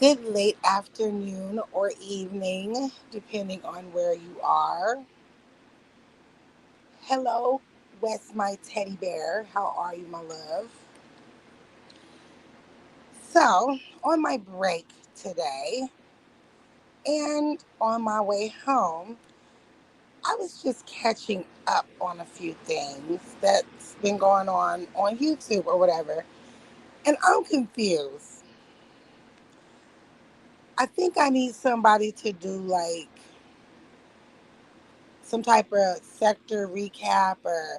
Good late afternoon or evening, depending on where you are. Hello, Wes, my teddy bear. How are you, my love? So, on my break today and on my way home, I was just catching up on a few things that's been going on YouTube or whatever. And I'm confused. I think I need somebody to do like some type of sector recap or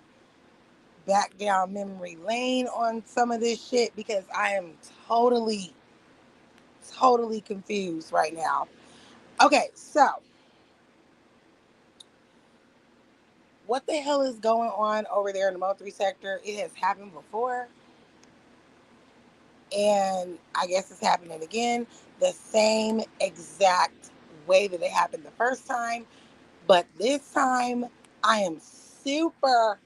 back down memory lane on some of this shit because I am totally, totally confused right now. Okay, so what the hell is going on over there in the Mo 3 sector? It has happened before, and I guess it's happening again the same exact way that it happened the first time. But this time, I am super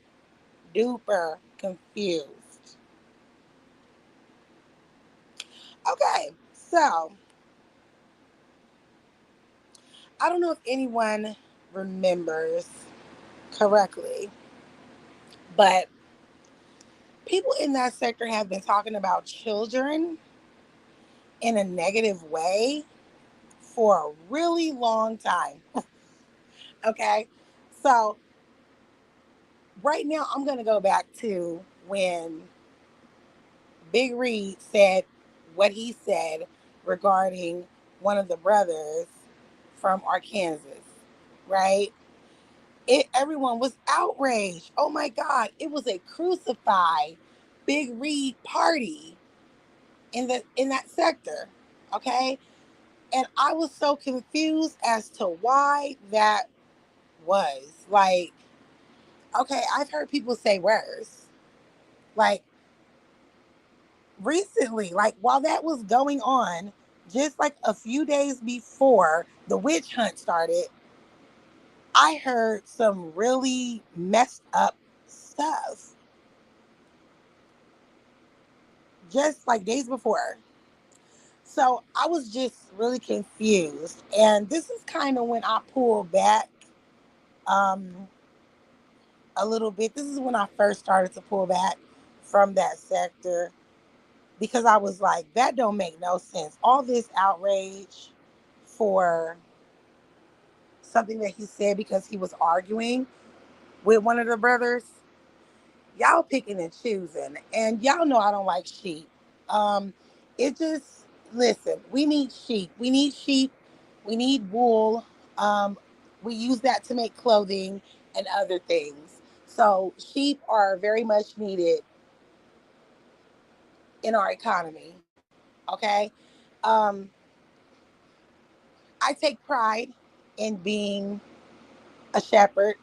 duper confused. Okay, so I don't know if anyone remembers correctly, but people in that sector have been talking about children in a negative way for a really long time. Okay. So, right now, I'm going to go back to when Big Reed said what he said regarding one of the brothers from Arkansas, right? Everyone was outraged. Oh my God, it was a crucify Big Reed party in that sector. Okay. And I was so confused as to why that was. Like, okay, I've heard people say worse. Like recently, like while that was going on, just like a few days before the witch hunt started, I heard some really messed up stuff just like days before. So I was just really confused. And this is kind of when I pulled back um, a little bit. This is when I first started to pull back from that sector because I was like, that don't make no sense. All this outrage for something that he said because he was arguing with one of the brothers. Y'all picking and choosing. And y'all know I don't like sheep. Um, it just, listen, we need sheep. We need sheep. We need wool. Um, we use that to make clothing and other things. So sheep are very much needed in our economy. Okay. Um, I take pride in being a shepherd.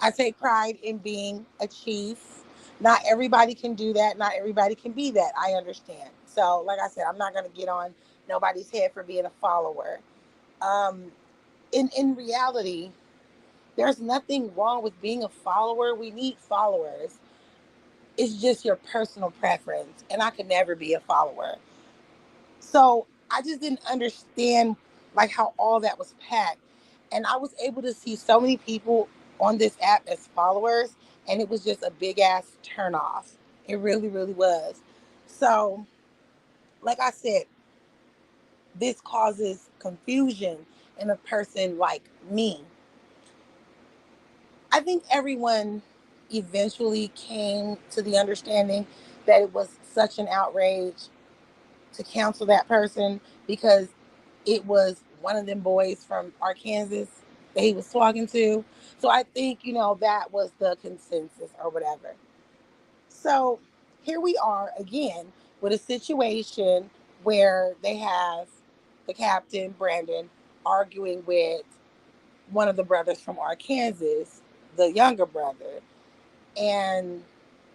I take pride in being a chief. Not everybody can do that. Not everybody can be that. I understand. So, like I said, I'm not going to get on nobody's head for being a follower. Um, in reality, there's nothing wrong with being a follower. We need followers. It's just your personal preference, and I could never be a follower. So I just didn't understand like how all that was packed. And I was able to see so many people on this app as followers, and it was just a big ass turn off. It really, really was. So, like I said, this causes confusion in a person like me. I think everyone eventually came to the understanding that it was such an outrage to cancel that person because it was one of them boys from Arkansas that he was talking to. So I think, that was the consensus or whatever. So here we are again with a situation where they have the captain, Brandon, arguing with one of the brothers from Arkansas, the younger brother. And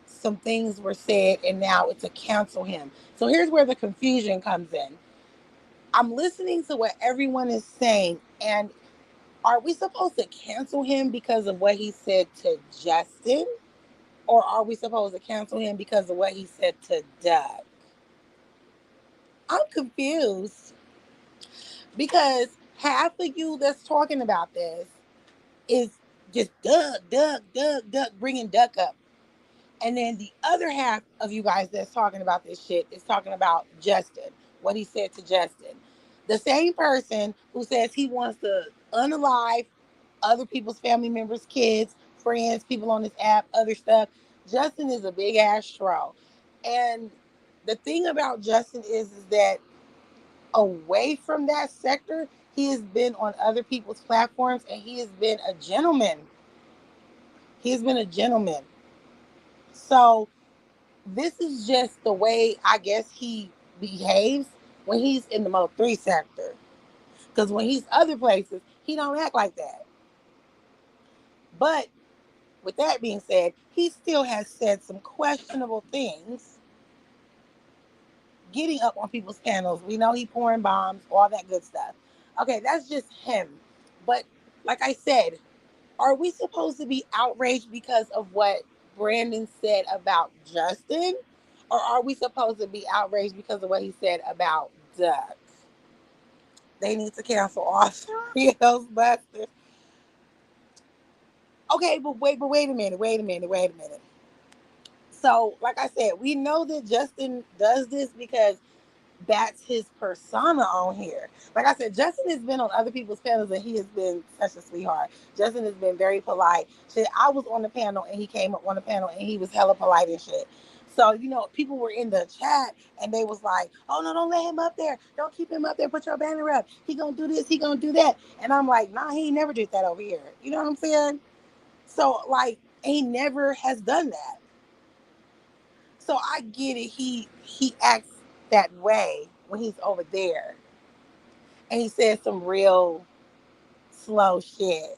some things were said, and now it's to cancel him. So here's where the confusion comes in. I'm listening to what everyone is saying, and are we supposed to cancel him because of what he said to Justin? Or are we supposed to cancel him because of what he said to Doug? I'm confused. Because half of you that's talking about this is just duck, bringing duck up. And then the other half of you guys that's talking about this shit is talking about Justin, what he said to Justin. The same person who says he wants to unalive other people's family members, kids, friends, people on this app, other stuff. Justin is a big ass troll. And the thing about Justin is that away from that sector, he has been on other people's platforms and he has been a gentleman. He has been a gentleman. So this is just the way I guess he behaves when he's in the Mo 3 sector. Because when he's other places, he don't act like that. But with that being said, he still has said some questionable things getting up on people's panels. We know he pouring bombs, all that good stuff. Okay, that's just him. But like I said, are we supposed to be outraged because of what Brandon said about Justin? Or are we supposed to be outraged because of what he said about Duck? They need to cancel all three of those busters. Okay, but wait a minute. So, like I said, we know that Justin does this because that's his persona on here. Like I said, Justin has been on other people's panels and he has been such a sweetheart. Justin has been very polite. Shit, I was on the panel and he came up on the panel and he was hella polite and shit. So, people were in the chat and they was like, oh no, don't let him up there. Don't keep him up there. Put your banner up. He gonna do this, he gonna do that. And I'm like, nah, he never did that over here. You know what I'm saying? So like he never has done that. So I get it. He acts that way when he's over there, and he says some real slow shit.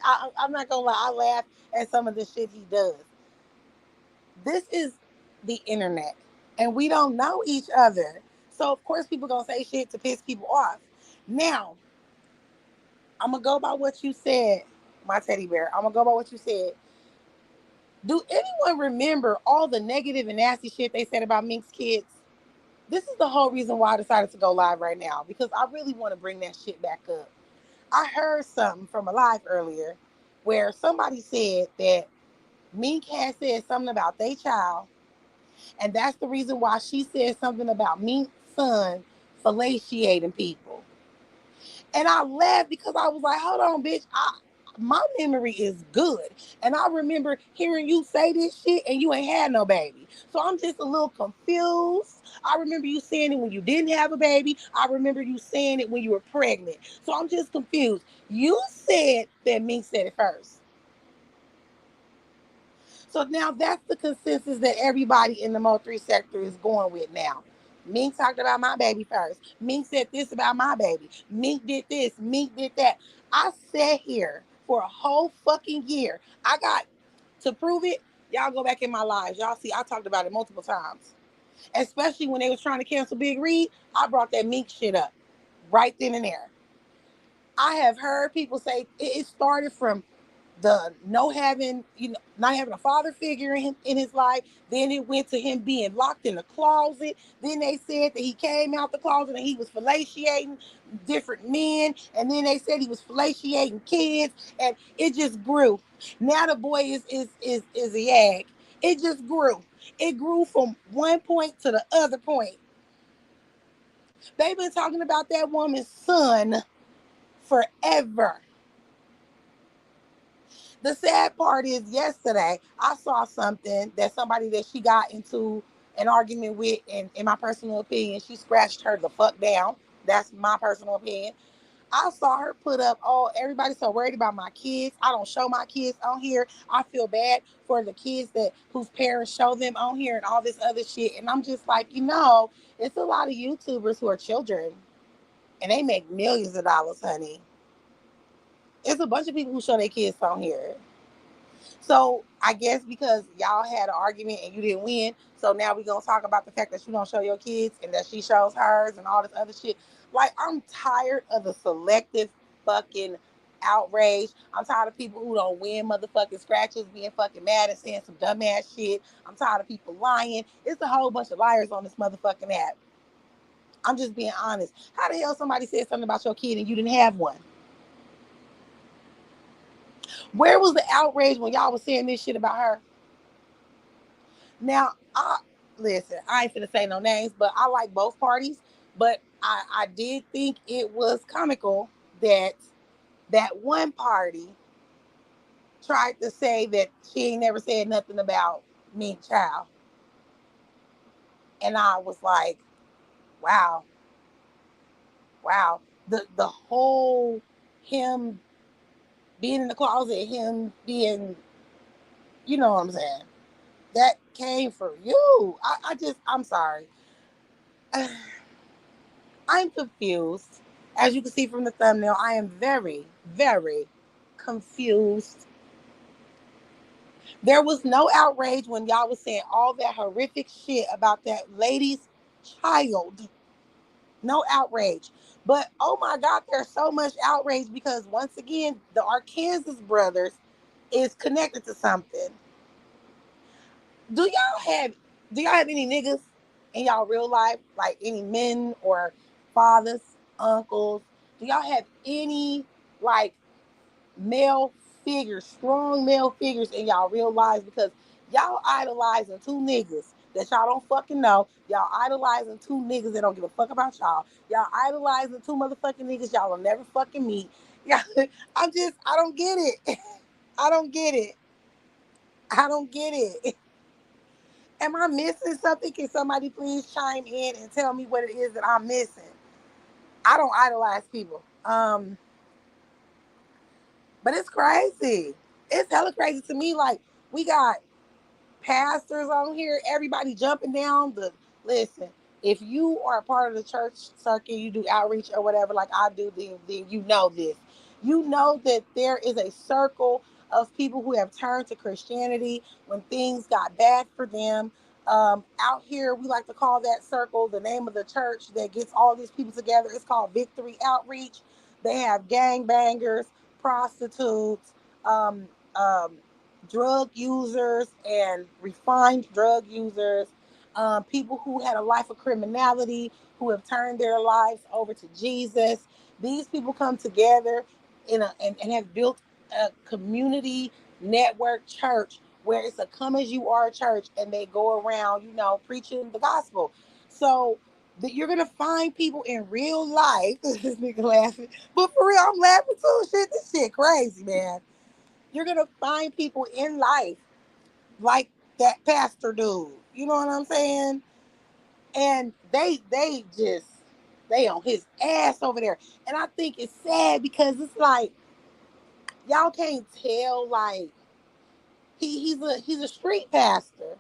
I'm not gonna lie. I laugh at some of the shit he does. This is the internet, and we don't know each other. So of course people gonna say shit to piss people off. Now I'm gonna go by what you said, my teddy bear. I'm gonna go by what you said. Do anyone remember all the negative and nasty shit they said about Mink's kids? This is the whole reason why I decided to go live right now because I really want to bring that shit back up. I heard something from a live earlier where somebody said that Mink had said something about their child, and that's the reason why she said something about Mink's son fellatiating people. And I laughed because I was like, hold on, bitch. My memory is good. And I remember hearing you say this shit and you ain't had no baby. So I'm just a little confused. I remember you saying it when you didn't have a baby. I remember you saying it when you were pregnant. So I'm just confused. You said that Mink said it first. So now that's the consensus that everybody in the Mo 3 sector is going with now. Mink talked about my baby first. Mink said this about my baby. Mink did this. Mink did that. I sat here for a whole fucking year. I got to prove it. Y'all go back in my lives. Y'all see, I talked about it multiple times. Especially when they was trying to cancel Big Reed. I brought that Mink shit up right then and there. I have heard people say it started from the no having, not having a father figure in his life. Then it went to him being locked in the closet. Then they said that he came out the closet and he was fellatiating different men. And then they said he was fellatiating kids, and it just grew. Now the boy is a yag. It just grew. It grew from one point to the other point. They've been talking about that woman's son forever. The sad part is yesterday I saw something that somebody that she got into an argument with, and in my personal opinion, she scratched her the fuck down. That's my personal opinion. I saw her put up, oh, everybody's so worried about my kids. I don't show my kids on here. I feel bad for the kids that whose parents show them on here and all this other shit. And I'm just like, it's a lot of YouTubers who are children and they make millions of dollars, honey. It's a bunch of people who show their kids on here. So I guess because y'all had an argument and you didn't win, so now we're gonna talk about the fact that you don't show your kids and that she shows hers and all this other shit. Like, I'm tired of the selective fucking outrage. I'm tired of people who don't win motherfucking scratches being fucking mad and saying some dumbass shit. I'm tired of people lying. It's a whole bunch of liars on this motherfucking app. I'm just being honest. How the hell somebody said something about your kid and you didn't have one? Where was the outrage when y'all was saying this shit about her? Now, listen, I ain't finna say no names, but I like both parties. But I did think it was comical that that one party tried to say that she ain't never said nothing about me and child. And I was like, wow, wow. The whole him being in the closet, him being, you know what I'm saying? That came for you. I'm sorry. I'm confused. As you can see from the thumbnail, I am very, very confused. There was no outrage when y'all was saying all that horrific shit about that lady's child. No outrage. But oh my God, there's so much outrage because once again, the Arkansas brothers is connected to something. Do y'all have any niggas in y'all real life? Like any men or fathers, uncles? Do y'all have any like male figures, strong male figures in y'all real lives? Because y'all idolizing two niggas that y'all don't fucking know. Y'all idolizing two niggas that don't give a fuck about y'all. Y'all idolizing two motherfucking niggas y'all will never fucking meet. Yeah, I don't get it. I don't get it. I don't get it. Am I missing something? Can somebody please chime in and tell me what it is that I'm missing? I don't idolize people. But it's crazy. It's hella crazy to me. Like, we got pastors on here, everybody jumping down the listen. If you are a part of the church circuit, you do outreach or whatever, like I do, then you know this. You know that there is a circle of people who have turned to Christianity when things got bad for them. Out here, we like to call that circle the name of the church that gets all these people together. It's called Victory Outreach. They have gangbangers, prostitutes, um, um, drug users and refined drug users, people who had a life of criminality, who have turned their lives over to Jesus. These people come together and have built a community network church where it's a come as you are church, and they go around, preaching the gospel. So that you're gonna find people in real life. This nigga laughing, but for real, I'm laughing too. This shit crazy, man. You're gonna find people in life like that pastor dude. You know what I'm saying? And they on his ass over there. And I think it's sad because it's like y'all can't tell like he's a street pastor.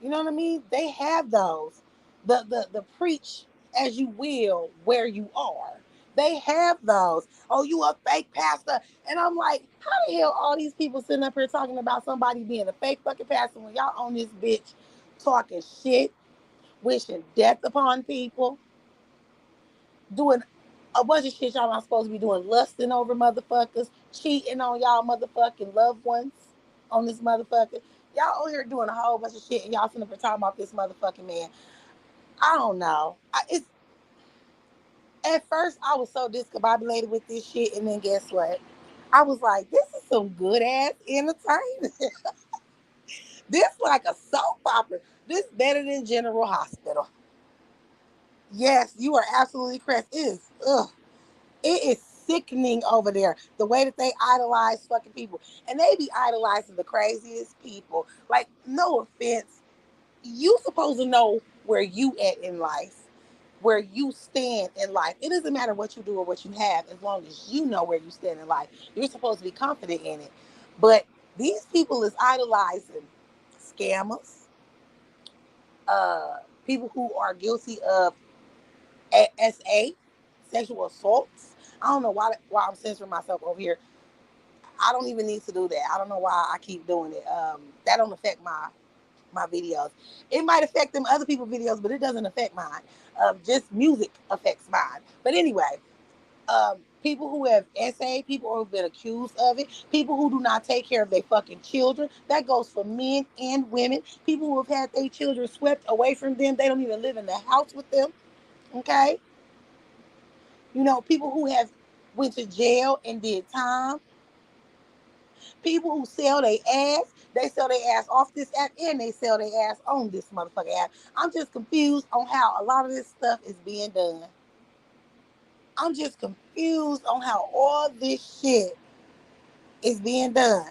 You know what I mean? They have those. The preach as you will where you are. They have those. Oh, you a fake pastor. And I'm like, how the hell all these people sitting up here talking about somebody being a fake fucking pastor when y'all on this bitch talking shit, wishing death upon people, doing a bunch of shit y'all not supposed to be doing, lusting over motherfuckers, cheating on y'all motherfucking loved ones on this motherfucker. Y'all over here doing a whole bunch of shit and y'all sitting up here talking about this motherfucking man. I don't know. It's At first I was so discombobulated with this shit, and then guess what? I was like, this is some good ass entertainment. This like a soap opera. This better than General Hospital. Yes, you are absolutely correct. It is sickening over there. The way that they idolize fucking people. And they be idolizing the craziest people. Like, no offense. You supposed to know where you at in life, where you stand in life. It doesn't matter what you do or what you have, as long as you know where you stand in life. You're supposed to be confident in it. But these people is idolizing scammers, people who are guilty of SA, sexual assaults. I don't know why I'm censoring myself over here. I don't even need to do that. I don't know why I keep doing it. That don't affect my videos. It might affect them other people's videos, but it doesn't affect mine. Just music affects mine. But anyway, people who have people who have been accused of it, people who do not take care of their fucking children. That goes for men and women. People who have had their children swept away from them. They don't even live in the house with them. Okay? You know, people who have went to jail and did time, people who sell their ass, they sell their ass off this app and they sell their ass on this motherfucking app. I'm just confused on how a lot of this stuff is being done. I'm just confused on how all this shit is being done.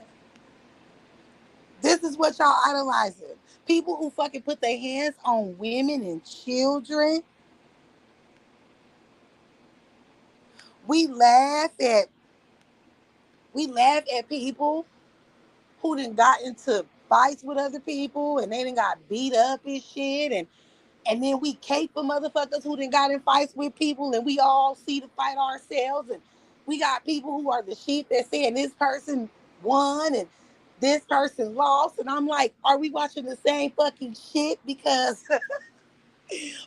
This is what y'all idolizing. People who fucking put their hands on women and children. We laugh at we laugh at people who done got into fights with other people and they done got beat up and shit, and then we cape for motherfuckers who done got in fights with people and we all see the fight ourselves, and we got people who are the sheep that saying this person won and this person lost, and I'm like, are we watching the same fucking shit? Because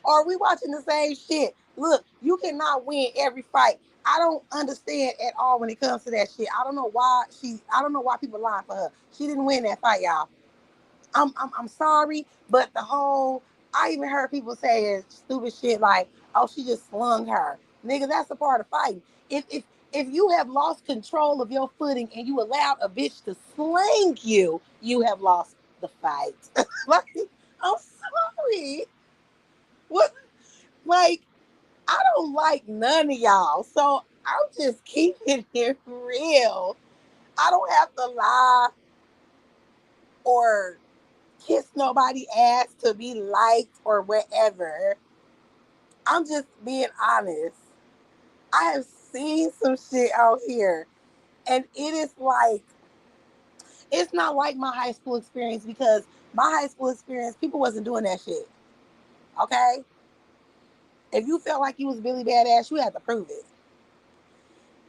are we watching the same shit? Look, you cannot win every fight. I don't understand at all when it comes to that shit. I don't know why people lying for her. She didn't win that fight, y'all. I'm sorry, but the whole I even heard people say stupid shit like, "Oh, she just slung her." Nigga, that's a part of fighting. If you have lost control of your footing and you allowed a bitch to sling you, you have lost the fight. Like, I'm sorry. What? Like, I don't like none of y'all, so I'm just keeping it real. I don't have to lie or kiss nobody ass to be liked or whatever. I'm just being honest. I have seen some shit out here, and it is like, it's not like my high school experience, because my high school experience, people wasn't doing that shit. Okay? If you felt like you was Billy Badass, you had to prove it.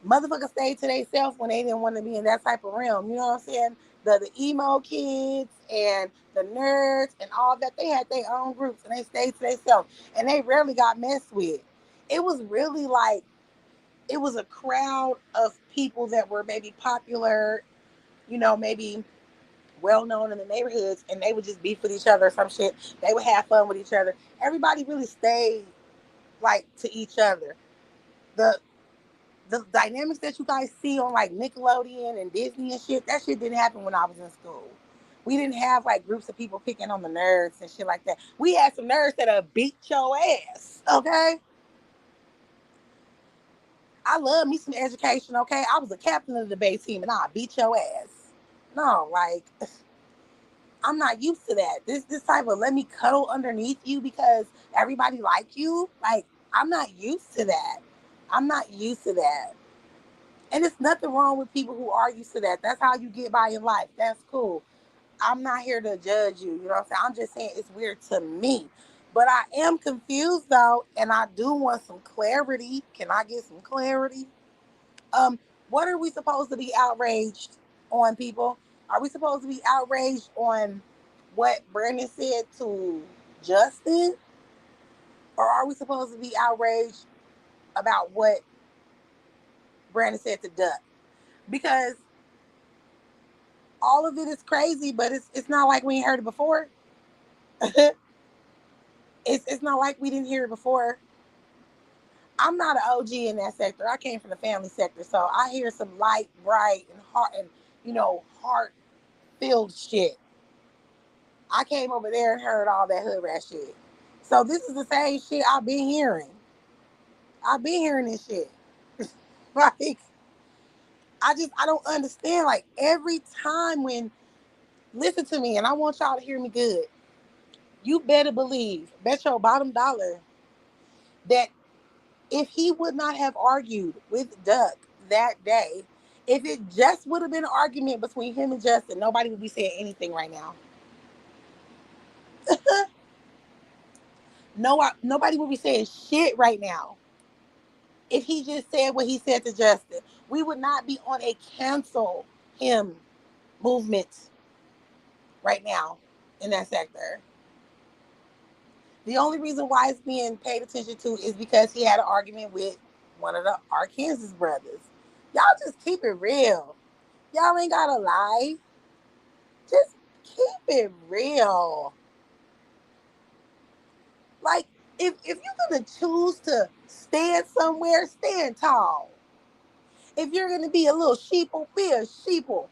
Motherfuckers stayed to themselves when they didn't want to be in that type of realm. You know what I'm saying? The emo kids and the nerds and all that, they had their own groups and they stayed to themselves and they rarely got messed with. It was really like, it was a crowd of people that were maybe popular, you know, maybe well known in the neighborhoods, and they would just beef with each other or some shit. They would have fun with each other. Everybody really stayed like to each other. The the dynamics that you guys see on like Nickelodeon and Disney and shit, that shit didn't happen when I was in school. We didn't have like groups of people picking on the nerds and shit like that. We had some nerds that beat your ass. Okay. I love me some education. Okay. I was a captain of the debate team and I beat your ass. No, like, I'm not used to that. This type of let me cuddle underneath you because everybody like you. Like, I'm not used to that. I'm not used to that. And it's nothing wrong with people who are used to that. That's how you get by in life. That's cool. I'm not here to judge you. You know what I'm saying? I'm just saying it's weird to me. But I am confused though, and I do want some clarity. Can I get some clarity? Um, what are we supposed to be outraged on, people? Are we supposed to be outraged on what Brandon said to Justin? Or are we supposed to be outraged about what Brandon said to Duck? Because all of it is crazy, but it's not like we ain't heard it before. It's not like we didn't hear it before. I'm not an OG in that sector. I came from the family sector, so I hear some light, bright, and heart, and heart filled shit. I came over there and heard all that hood rat shit. So this is the same shit I've been hearing. I've been hearing this shit. Like, I don't understand. Like, every time when, listen to me, and I want y'all to hear me good. You better believe, bet your bottom dollar, that if he would not have argued with Duck that day, if it just would have been an argument between him and Justin, nobody would be saying anything right now. No, nobody would be saying shit right now. If he just said what he said to Justin, we would not be on a cancel him movement right now in that sector. The only reason why it's being paid attention to is because he had an argument with one of the Arkansas brothers. Y'all just keep it real. Y'all ain't gotta lie. Just keep it real. Like, if you're gonna choose to stand somewhere, stand tall. If you're gonna be a little sheeple, be a sheeple.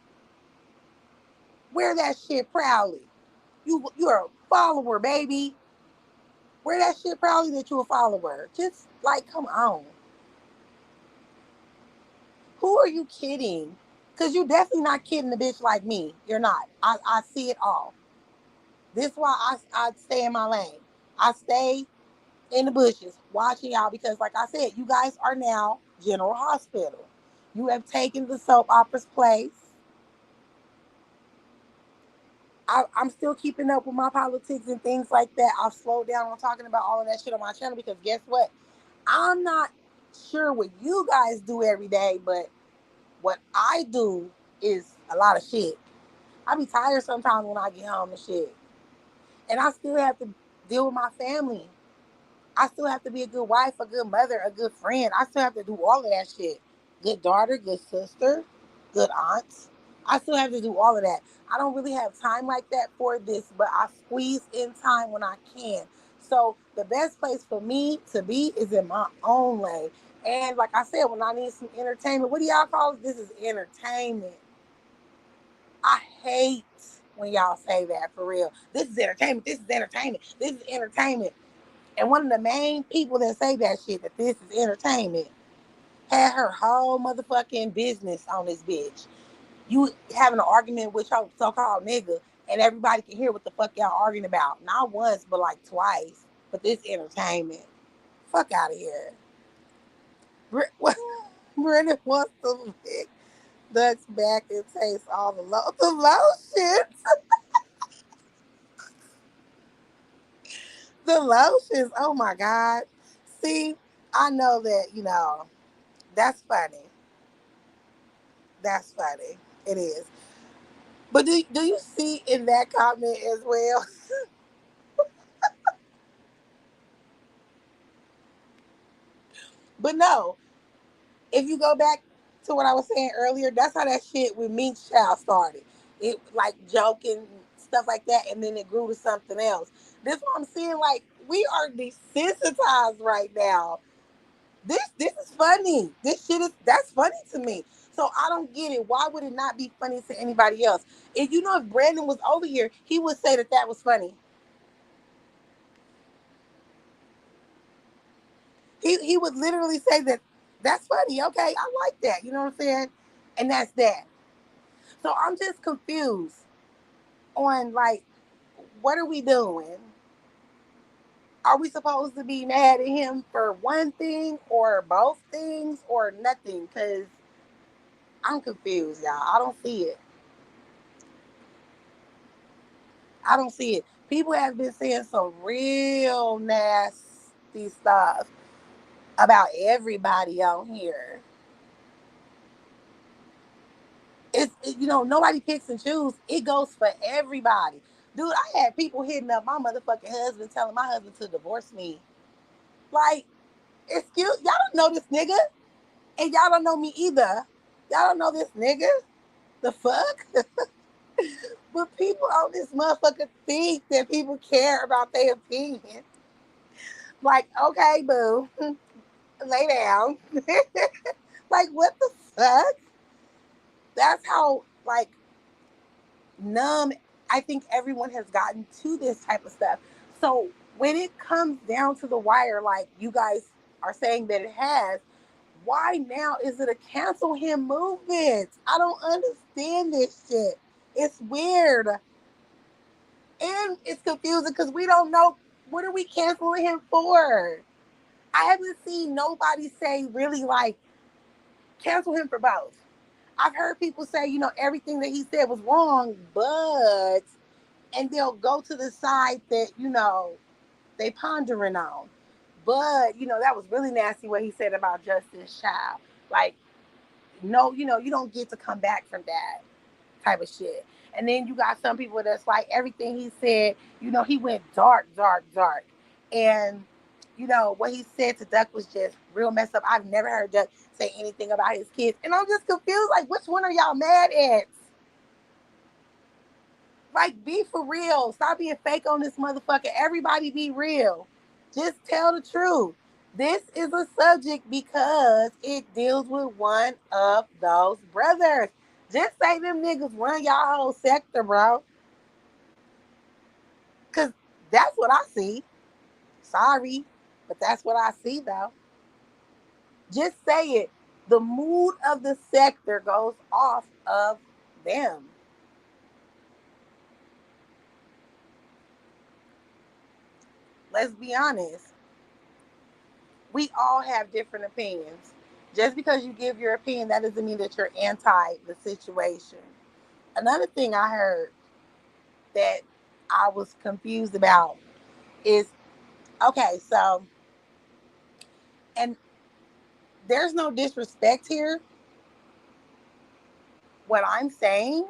Wear that shit proudly. You're a follower, baby. Wear that shit proudly that you're a follower. Just like, come on. Who are you kidding? Because you're definitely not kidding a bitch like me. You're not. I see it all. This is why I stay in my lane. I stay in the bushes watching y'all because, like I said, you guys are now General Hospital. You have taken the soap opera's place. I'm still keeping up with my politics and things like that. I've slowed down on talking about all of that shit on my channel because guess what? I'm not sure what you guys do every day, but what I do is a lot of shit. I be tired sometimes when I get home and shit. And I still have to deal with my family. I still have to be a good wife, a good mother, a good friend. I still have to do all of that shit. Good daughter, good sister, good aunt. I still have to do all of that. I don't really have time like that for this, but I squeeze in time when I can. So the best place for me to be is in my own lane. And like I said, when I need some entertainment, what do y'all call it? This is entertainment. I hate when y'all say that for real. This is entertainment. This is entertainment. This is entertainment. And one of the main people that say that shit, that this is entertainment, had her whole motherfucking business on this bitch. You having an argument with your so-called nigga, and everybody can hear what the fuck y'all arguing about. Not once, but like twice. But this entertainment. Fuck out of here. Brendan wants to lick Duck's back and taste all the lotions. The lotions. Oh my God. See, I know that, that's funny. That's funny. It is. But do you see in that comment as well? But no, if you go back to what I was saying earlier, that's how that shit with Meek's Child started. It like joking, stuff like that, and then it grew to something else. This is what I'm saying. Like, we are desensitized right now. This is funny. This shit is that's funny to me. So I don't get it. Why would it not be funny to anybody else? If Brandon was over here, he would say that that was funny. He would literally say that that's funny. Okay, I like that. You know what I'm saying? And that's that. So I'm just confused on like, what are we doing? Are we supposed to be mad at him for one thing or both things or nothing? Because I'm confused, y'all. I don't see it. I don't see it. People have been saying some real nasty stuff about everybody on here. Nobody picks and chooses. It goes for everybody. Dude, I had people hitting up my motherfucking husband, telling my husband to divorce me. Like, excuse, y'all don't know this nigga, and y'all don't know me either. Y'all don't know this nigga. The fuck? But people on this motherfucker think that people care about their opinion. Like, okay, boo, lay down. Like, what the fuck? That's how, like, numb I think everyone has gotten to this type of stuff. So when it comes down to the wire, like you guys are saying that it has, why now is it a cancel him movement? I don't understand this shit. It's weird. And it's confusing because we don't know what are we canceling him for. I haven't seen nobody say really like cancel him for both. I've heard people say, everything that he said was wrong, but and they'll go to the side that they pondering on. But that was really nasty what he said about Justice Child. Like, no, you don't get to come back from that type of shit. And then you got some people that's like everything he said, he went dark, dark, dark. And what he said to Duck was just real messed up. I've never heard Duck say anything about his kids. And I'm just confused, like, which one are y'all mad at? Like, be for real. Stop being fake on this motherfucker. Everybody be real. Just tell the truth. This is a subject because it deals with one of those brothers. Just say them niggas run y'all whole sector, bro. Because that's what I see. Sorry, but that's what I see, though. Just say it. The mood of the sector goes off of them. Let's be honest. We all have different opinions. Just because you give your opinion, that doesn't mean that you're anti the situation. Another thing I heard that I was confused about is okay, so, and there's no disrespect here. What I'm saying,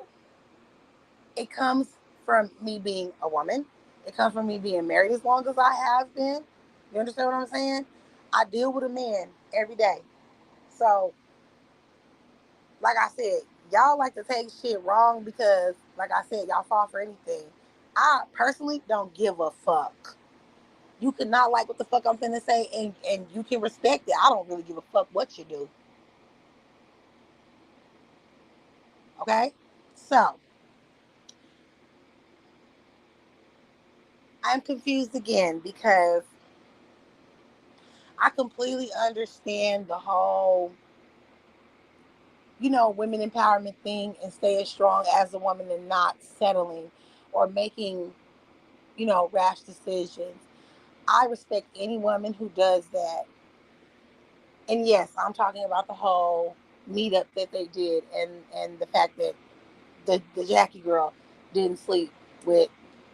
it comes from me being a woman. It comes from me being married as long as I have been. You understand what I'm saying? I deal with a man every day. So, like I said, y'all like to take shit wrong because, like I said, y'all fall for anything. I personally don't give a fuck. You could not like what the fuck I'm finna say, and you can respect it. I don't really give a fuck what you do. Okay? So, I'm confused again because I completely understand the whole, women empowerment thing and staying strong as a woman and not settling or making, rash decisions. I respect any woman who does that. And yes, I'm talking about the whole meetup that they did and the fact that the Jackie girl didn't sleep with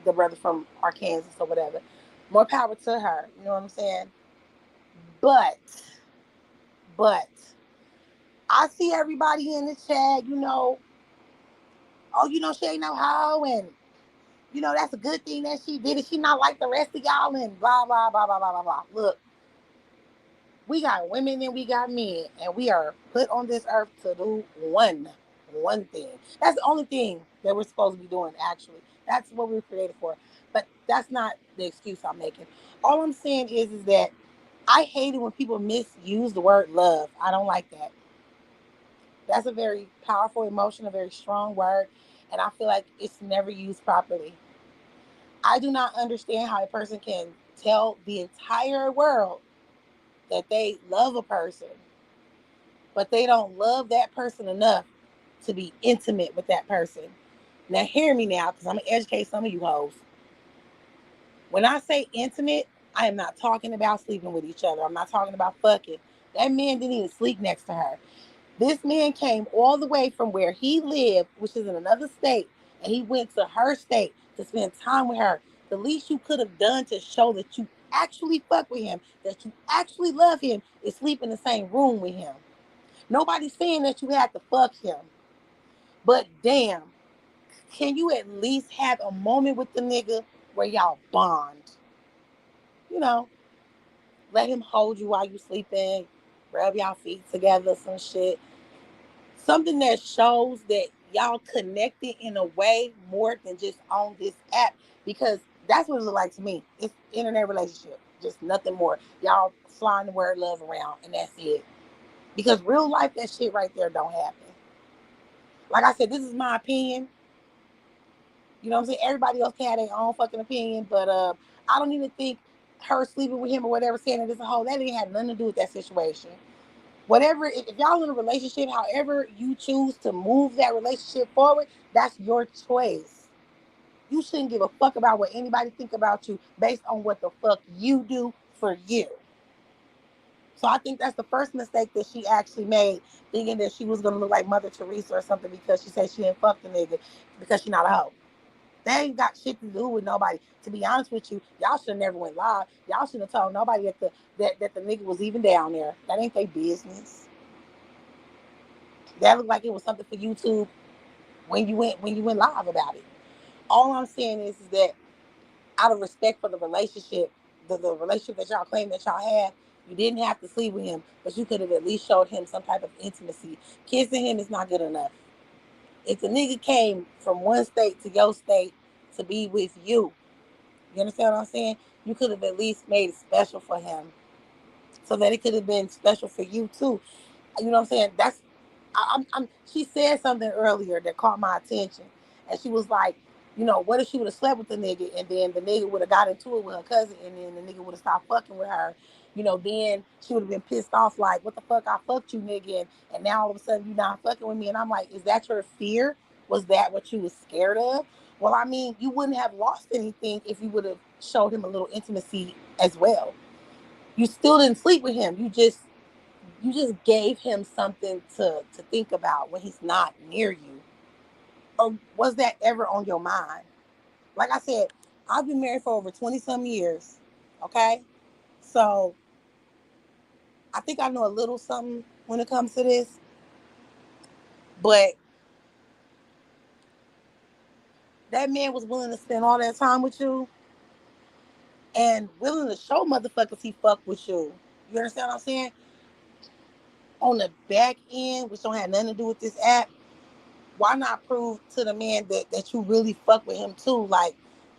the brother from Arkansas or whatever. More power to her. You know what I'm saying? But, but, I see everybody in the chat, oh, she ain't no hoe, and, that's a good thing that she did it. She not like the rest of y'all, and blah, blah, blah, blah, blah, blah, blah. Look, we got women and we got men, and we are put on this earth to do one thing. That's the only thing that we're supposed to be doing, actually. That's what we were created for. But that's not the excuse I'm making. All I'm saying is that I hate it when people misuse the word love. I don't like that. That's a very powerful emotion, a very strong word, and I feel like it's never used properly. I do not understand how a person can tell the entire world that they love a person, but they don't love that person enough to be intimate with that person. Now, hear me now, because I'm going to educate some of you hoes. When I say intimate, I am not talking about sleeping with each other. I'm not talking about fucking. That man didn't even sleep next to her. This man came all the way from where he lived, which is in another state, and he went to her state to spend time with her. The least you could have done to show that you actually fuck with him, that you actually love him, is sleep in the same room with him. Nobody's saying that you had to fuck him. But damn, can you at least have a moment with the nigga where y'all bond? You know, let him hold you while you sleeping, rub y'all feet together, some shit. Something that shows that y'all connected in a way more than just on this app, because that's what it look like to me. It's internet relationship, just nothing more. Y'all flying the word love around and that's it. Because real life, that shit right there don't happen. Like I said, this is my opinion. You know what I'm saying? Everybody else can have their own fucking opinion, but I don't even think her sleeping with him or whatever, saying that it's a whole, that didn't have nothing to do with that situation. Whatever, if y'all in a relationship, however you choose to move that relationship forward, that's your choice. You shouldn't give a fuck about what anybody think about you based on what the fuck you do for you. So I think that's the first mistake that she actually made, thinking that she was gonna look like Mother Teresa or something because she said she didn't fuck the nigga because she not a hoe. That ain't got shit to do with nobody. To be honest with you, y'all should have never went live. Y'all should have told nobody that the nigga was even down there. That ain't their business. That looked like it was something for YouTube when you went live about it. All I'm saying is that out of respect for the relationship, the relationship that y'all claim that y'all had, you didn't have to sleep with him, but you could have at least showed him some type of intimacy. Kissing him is not good enough. If the nigga came from one state to your state to be with you You understand what I'm saying? You could have at least made it special for him, so that it could have been special for you too. You know what I'm saying? She said something earlier that caught my attention, and she was like, you know, what if she would have slept with the nigga, and then the nigga would have got into it with her cousin, and then the nigga would have stopped fucking with her. You know, then she would have been pissed off, like, what the fuck, I fucked you, nigga, and now all of a sudden you not fucking with me. And I'm like, is that your fear? Was that what you was scared of? Well, I mean, you wouldn't have lost anything if you would have showed him a little intimacy as well. You still didn't sleep with him. You just gave him something to think about when he's not near you. Or was that ever on your mind? Like I said, I've been married for over 20 some years. Okay? So I think I know a little something when it comes to this. But that man was willing to spend all that time with you and willing to show motherfuckers he fucked with you. You understand what I'm saying? On the back end, which don't have nothing to do with this app, why not prove to the man that you really fuck with him too? Like,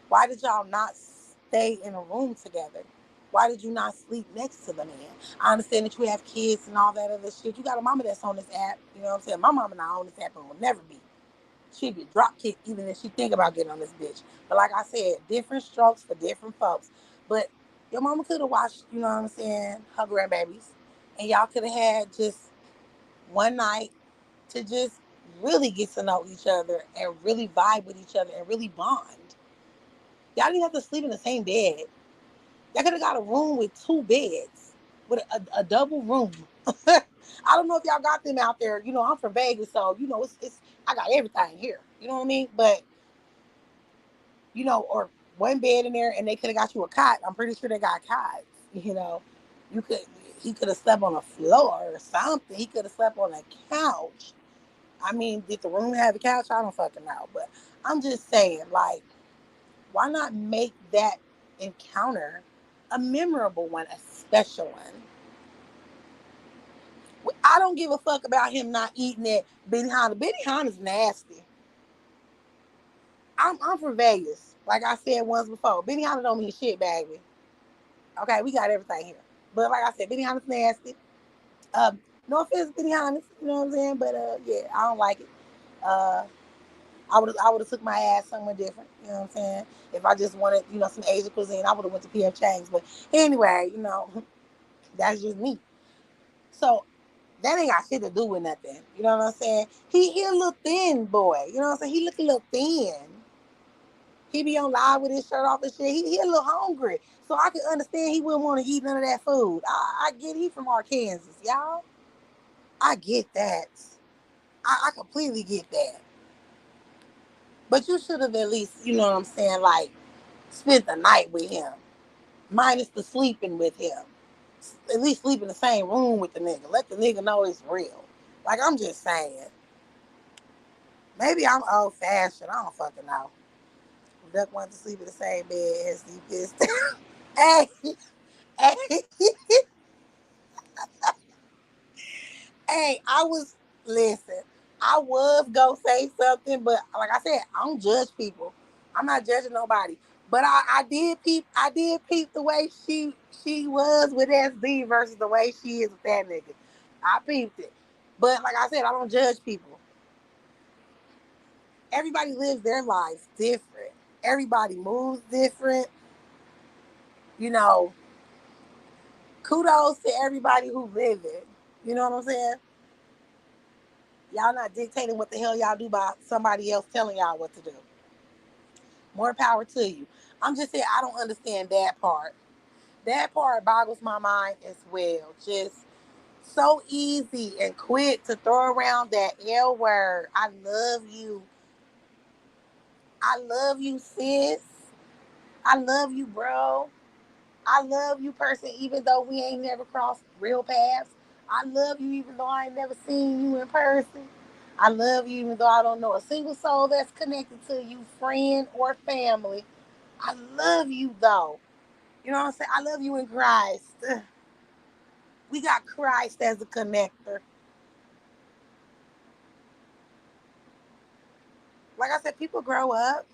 why did y'all not stay in a room together? Why did you not sleep next to the man? I understand that you have kids and all that other shit. You got a mama that's on this app. You know what I'm saying? My mama not on this app and will never be. She'd be drop kicked even if she think about getting on this bitch. But like I said, different strokes for different folks. But your mama could have watched, you know what I'm saying, her grandbabies. And y'all could have had just one night to just really get to know each other and really vibe with each other and really bond. Y'all didn't have to sleep in the same bed. Y'all could have got a room with two beds, with a double room. I don't know if y'all got them out there. You know, I'm from Vegas, so you know it's I got everything here. You know what I mean? But you know, or one bed in there, and they could have got you a cot. I'm pretty sure they got cots. You know, you could he could have slept on the floor or something. He could have slept on a couch. I mean, did the room have a couch? I don't fucking know. But I'm just saying, like, why not make that encounter a memorable one, a special one? I don't give a fuck about him not eating that Benihana. Benihana's nasty. I'm from Vegas. Like I said once before, Benihana don't mean shit, baby. Okay, we got everything here. But like I said, Benihana's nasty. No offense, Benihana's, you know what I'm saying? But yeah, I don't like it. Uh, I would have took my ass somewhere different. You know what I'm saying? If I just wanted, you know, some Asian cuisine, I would have went to PF Chang's. But anyway, you know, that's just me. So that ain't got shit to do with nothing. You know what I'm saying? He a little thin boy. You know what I'm saying? He look a little thin. He be on live with his shirt off and shit. He a little hungry. So I can understand he wouldn't want to eat none of that food. I get he from Arkansas, y'all. I get that. I completely get that. But you should have at least, you know what I'm saying, like, spent the night with him. Minus the sleeping with him. At least sleep in the same room with the nigga. Let the nigga know it's real. Like, I'm just saying. Maybe I'm old fashioned. I don't fucking know. Duck wants to sleep in the same bed as he pissed. Hey, hey, hey, listen, I was gonna say something, but like I said, I don't judge people. I'm not judging nobody. But I did peep the way she was with SD versus the way she is with that nigga. I peeped it. But like I said, I don't judge people. Everybody lives their lives different. Everybody moves different. You know, kudos to everybody who live it. You know what I'm saying? Y'all not dictating what the hell y'all do by somebody else telling y'all what to do. More power to you. I'm just saying I don't understand that part. That part boggles my mind as well. Just so easy and quick to throw around that L word. I love you. I love you, sis. I love you, bro. I love you, person, even though we ain't never crossed real paths. I love you, even though I ain't never seen you in person. I love you, even though I don't know a single soul that's connected to you, friend or family. I love you, though. You know what I'm saying? I love you in Christ. We got Christ as a connector. Like I said, people grow up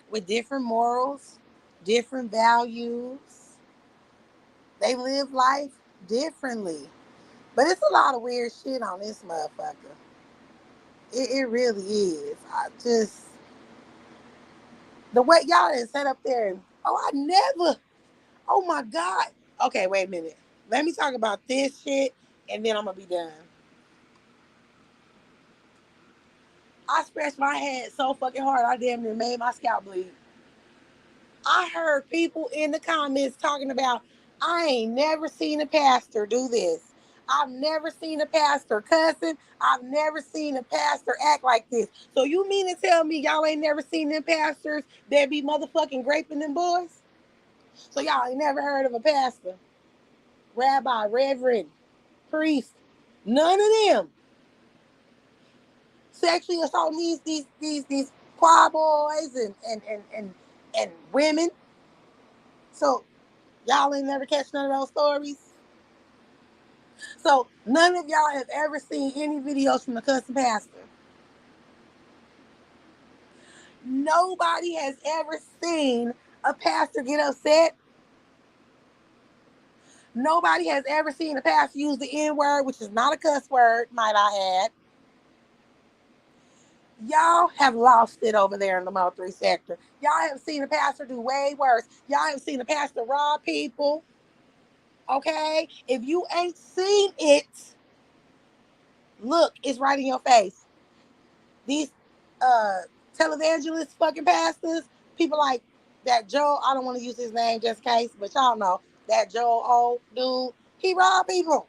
with different morals, different values. They live life differently. But it's a lot of weird shit on this motherfucker. It really is. I just, the way y'all done sat up there and, oh, I never, oh my God. Okay, wait a minute. Let me talk about this shit and then I'm going to be done. I scratched my head so fucking hard, I damn near made my scalp bleed. I heard people in the comments talking about, I ain't never seen a pastor do this. I've never seen a pastor cussing. I've never seen a pastor act like this. So you mean to tell me y'all ain't never seen them pastors that be motherfucking raping them boys? So y'all ain't never heard of a pastor, rabbi, reverend, priest, none of them sexually assaulting these choir boys and women. So y'all ain't never catch none of those stories. So none of y'all have ever seen any videos from the cussing pastor. Nobody has ever seen a pastor get upset. Nobody has ever seen a pastor use the N word, which is not a cuss word, might I add. Y'all have lost it over there in the Mo3 sector. Y'all have seen a pastor do way worse. Y'all have seen a pastor rob people. Okay? If you ain't seen it, look, it's right in your face. These televangelist fucking pastors, people like that Joe, I don't want to use his name just in case, but y'all know that Joe old dude, he robbed people.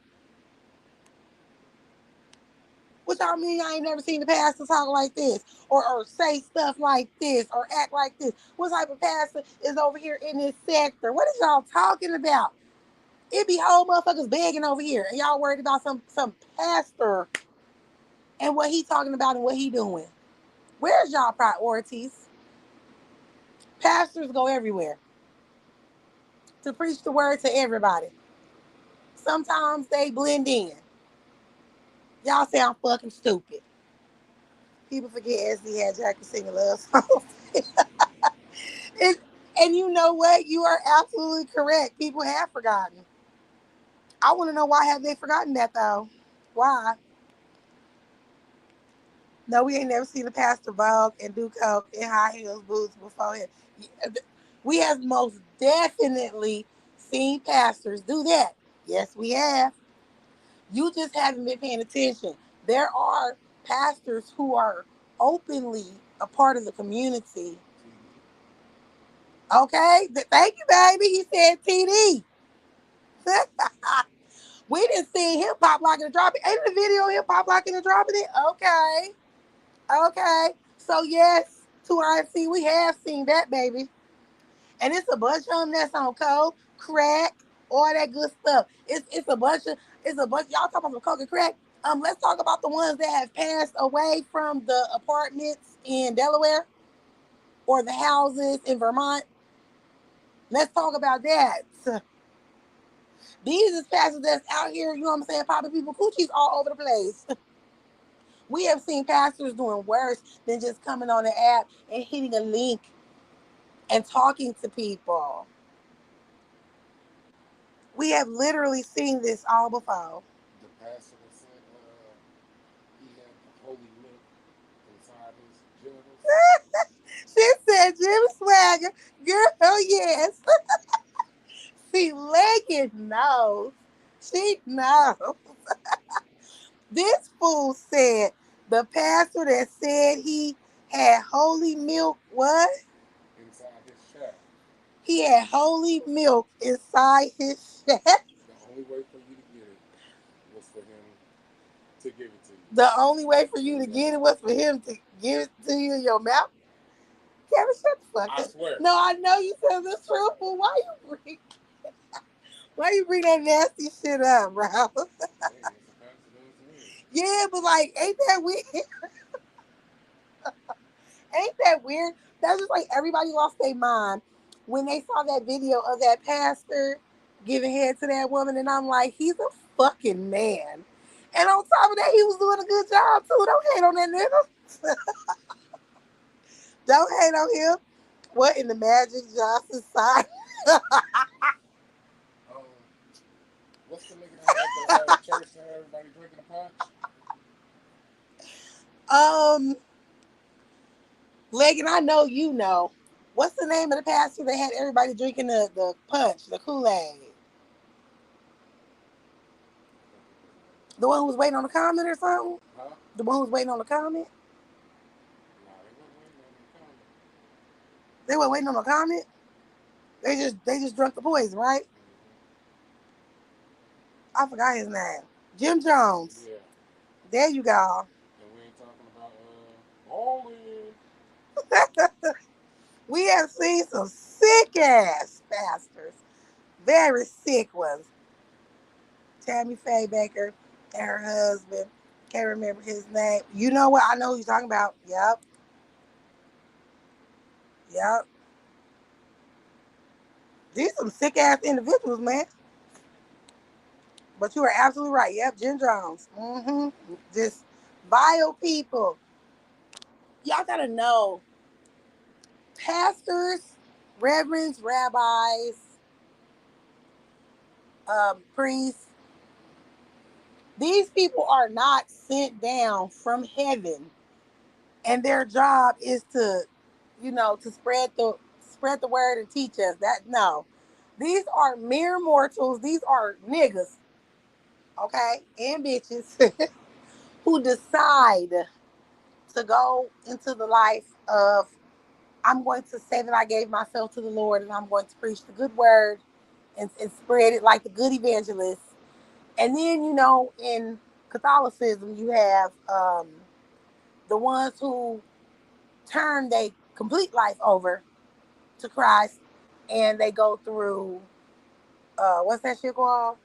What y'all mean I ain't never seen the pastor talk like this? Or say stuff like this or act like this? What type of pastor is over here in this sector? What is y'all talking about? It be whole motherfuckers begging over here and y'all worried about some pastor and what he talking about and what he doing. Where's y'all priorities? Pastors go everywhere to preach the word to everybody. Sometimes they blend in. Y'all say I'm fucking stupid. People forget SD had Jackie singing love songs. and, and you know what? You are absolutely correct. People have forgotten. I want to know why have they forgotten that though? Why? No, we ain't never seen a pastor Vogue and do coke in high heels boots before him. We have most definitely seen pastors do that. Yes, we have. You just haven't been paying attention. There are pastors who are openly a part of the community. Okay? Thank you, baby. He said TD. We didn't see him pop locking and dropping. Ain't the video him pop locking and dropping it? Okay. Okay. So yes, to RFC, we have seen that, baby. And it's a bunch of them that's on coke, crack, all that good stuff. It's a bunch of y'all talking about some coke and crack. Let's talk about the ones that have passed away from the apartments in Delaware or the houses in Vermont. Let's talk about that. These is pastors that's out here, you know what I'm saying, popping people coochies all over the place. We have seen pastors doing worse than just coming on the app and hitting a link and talking to people. We have literally seen this all before. The pastor that said he had holy milk inside his genitals. She said Jim Swagger. Girl, yes. See, Leggett knows. She knows. This fool said the pastor that said he had holy milk, what? Inside his shaft. He had holy milk inside his shaft. The only way for you to get it was for him to give it to you. The only way for you to get it was for him to give it to you in your mouth. Kevin, shut the fuck I up. swear. No, I know you said the truth, but why you bring that nasty shit up, bro? Hey, it's a pastor does to me. Yeah, but like, ain't that weird? Ain't that weird? That's just like everybody lost their mind when they saw that video of that pastor giving head to that woman, and I'm like, he's a fucking man. And on top of that, he was doing a good job too. Don't hate on that nigga. Don't hate on him. What in the Magic Johnson side? Um, what's the nigga that had the church that had everybody drinking the punch? um, Leggin, I know you know. What's the name of the pastor that had everybody drinking the punch, the Kool-Aid? The one who was waiting on the comment or something? Huh? The one who was waiting on the comment? Nah, they wasn't waiting on the comment. They weren't waiting on the comment? They just drunk the poison, right? Mm-hmm. I forgot his name. Jim Jones. Yeah. There you go. And we ain't talking about bowling. We have seen some sick ass pastors. Very sick ones. Tammy Faye Baker and her husband. Can't remember his name. You know what? I know who you're talking about. Yep. Yep. These some sick ass individuals, man. But you are absolutely right. Yep, Jim Jones. Just vile people. Y'all gotta know, pastors, reverends, rabbis, priests, these people are not sent down from heaven, and their job is to, to spread the word and teach us. That no, these are mere mortals. These are niggas, okay, and bitches who decide to go into the life of, I'm going to say that I gave myself to the Lord and I'm going to preach the good word and spread it like the good evangelist. And then, in Catholicism, you have the ones who turn their complete life over to Christ and they go through, what's that shit called?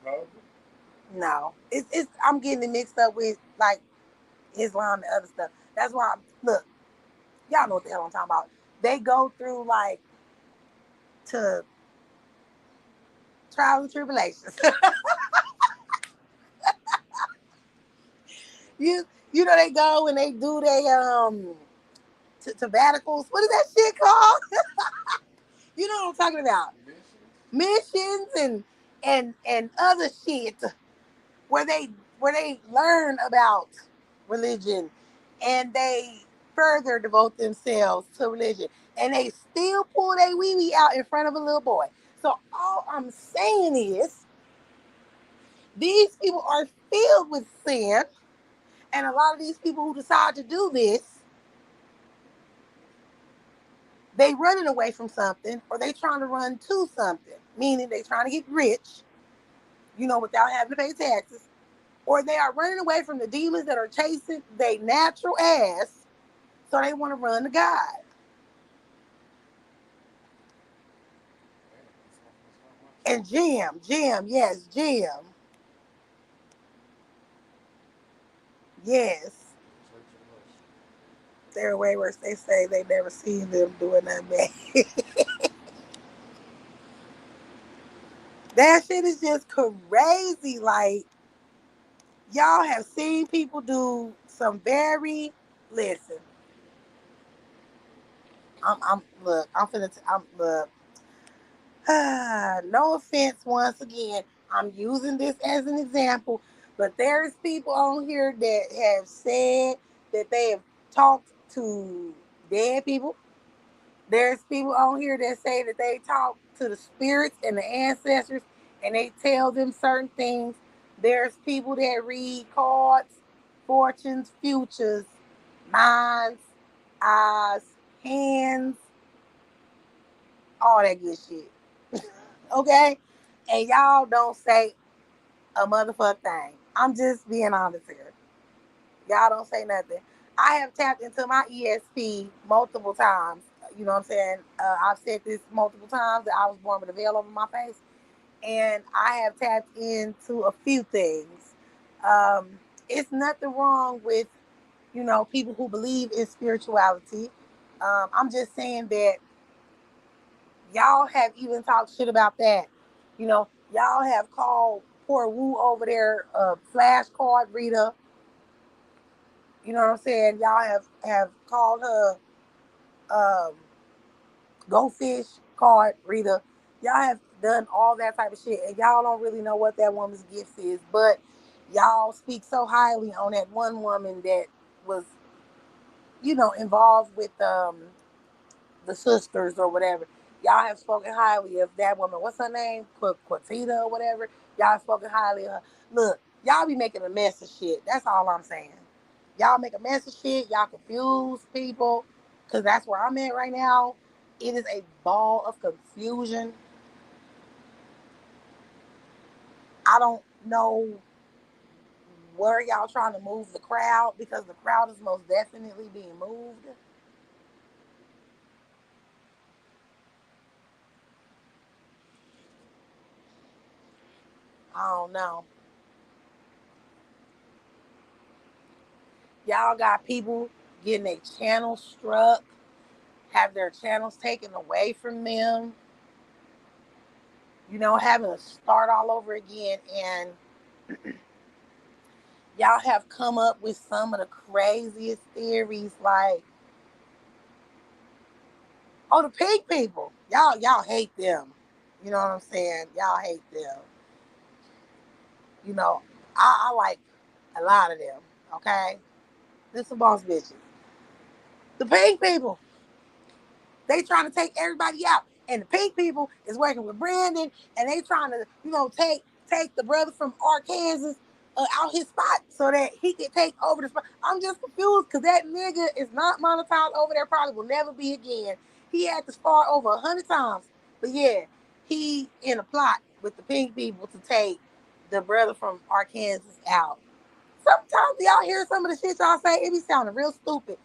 Cover? No. I'm getting it mixed up with like Islam and other stuff. That's why, look, y'all know what the hell I'm talking about. They go through like to trials and tribulations. They go and they do sabbaticals. What is that shit called? You know what I'm talking about? Missions and other shit where they learn about religion and they further devote themselves to religion and they still pull their wee wee out in front of a little boy. So all I'm saying is these people are filled with sin, and a lot of these people who decide to do this, they running away from something or they trying to run to something, meaning they trying to get rich, without having to pay taxes, or they are running away from the demons that are chasing their natural ass, so they want to run to God. And Jim, yes, Jim, yes. They're way worse. They say they never seen them doing that bad. That shit is just crazy. Like, y'all have seen people do some very, listen, look, look, no offense once again. I'm using this as an example, but there's people on here that have said that they have talked to dead people. There's people on here that say that they talk to the spirits and the ancestors and they tell them certain things. There's people that read cards, fortunes, futures, minds, eyes, hands, all that good shit. Okay? And y'all don't say a motherfucking thing. I'm just being honest here. Y'all don't say nothing. I have tapped into my ESP multiple times. You know what I'm saying? I've said this multiple times that I was born with a veil over my face. And I have tapped into a few things. It's nothing wrong with, people who believe in spirituality. I'm just saying that y'all have even talked shit about that. Y'all have called poor Wu over there a flashcard reader. You know what I'm saying? Y'all have called her um, Go Fish, called Rita. Y'all have done all that type of shit, and y'all don't really know what that woman's gift is. But y'all speak so highly on that one woman that was, involved with the sisters or whatever. Y'all have spoken highly of that woman. What's her name? Quatita or whatever. Y'all have spoken highly of her. Look, y'all be making a mess of shit. That's all I'm saying. Y'all make a mess of shit. Y'all confuse people. Because that's where I'm at right now. It is a ball of confusion. I don't know where y'all trying to move the crowd because the crowd is most definitely being moved. I don't know. Y'all got people getting their channel struck, have their channels taken away from them, having to start all over again. And y'all have come up with some of the craziest theories like, oh, the pig people. Y'all hate them. You know what I'm saying? Y'all hate them. You know, I like a lot of them. Okay? This some boss bitches. The pig people. They trying to take everybody out. And the pink people is working with Brandon, and they trying to, take the brother from Arkansas out his spot so that he can take over the spot. I'm just confused because that nigga is not monetized over there. Probably will never be again. He had to spar over 100 times, but yeah, he in a plot with the pink people to take the brother from Arkansas out. Sometimes y'all hear some of the shit y'all say, it be sounding real stupid.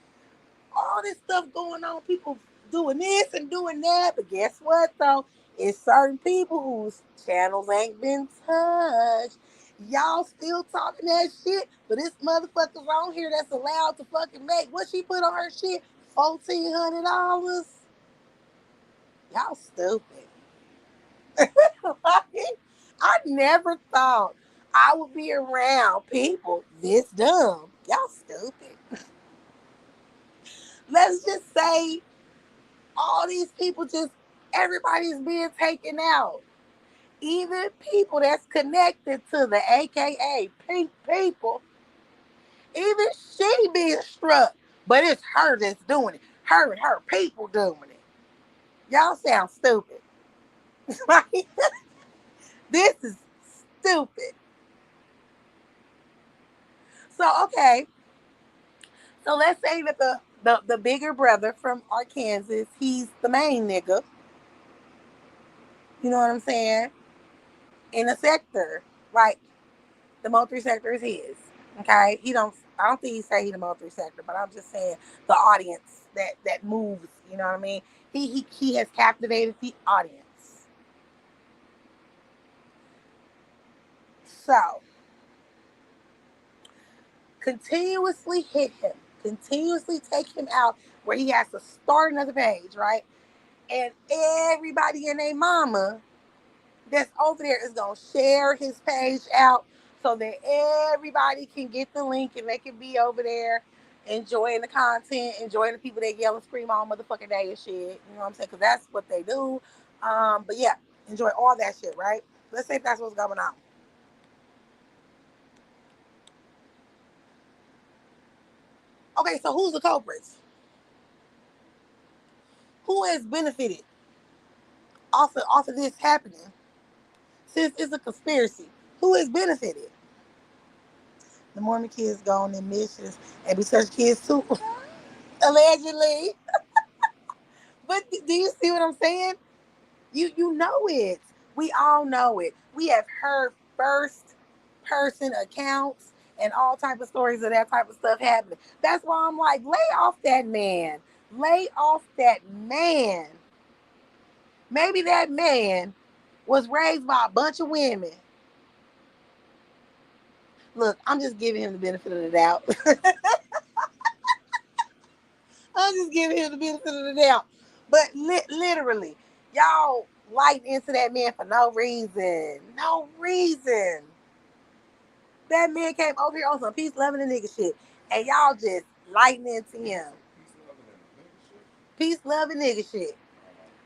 All this stuff going on, people doing this and doing that. But guess what though? It's certain people whose channels ain't been touched. Y'all still talking that shit, but this motherfucker's on here that's allowed to fucking make what she put on her shit, $1,400. Y'all stupid. I never thought I would be around people this dumb. Y'all stupid. Let's just say all these people just everybody's being taken out. Even people that's connected to the AKA pink people, even she being struck. But it's her that's doing it. Her and her people doing it. Y'all sound stupid. Like, this is stupid. So okay. So let's say that the bigger brother from Arkansas, he's the main nigga. You know what I'm saying? In the sector. Like the Mo 3 sector is his. Okay, I don't think he say he the Mo 3 sector, but I'm just saying the audience that moves. You know what I mean? He has captivated the audience. So continuously hit him, continuously take him out where he has to start another page, right? And everybody and their mama that's over there is gonna share his page out so that everybody can get the link and they can be over there enjoying the content, enjoying the people that yell and scream all motherfucking day and shit. You know what I'm saying? Because that's what they do. But yeah, enjoy all that shit, right? Let's say if that's what's going on. Okay, so who's the culprits? Who has benefited off of this happening? Since it's a conspiracy, who has benefited? The Mormon kids go on their missions and be such kids too, allegedly. But do you see what I'm saying? You know it. We all know it. We have heard first person accounts and all type of stories of that type of stuff happening. That's why I'm like, lay off that man. Lay off that man. Maybe that man was raised by a bunch of women. Look, I'm just giving him the benefit of the doubt. I'm just giving him the benefit of the doubt. But literally, y'all light into that man for no reason. No reason. That man came over here on some peace, loving, and nigga shit. and y'all just lighting into him. Peace, love, and nigga shit.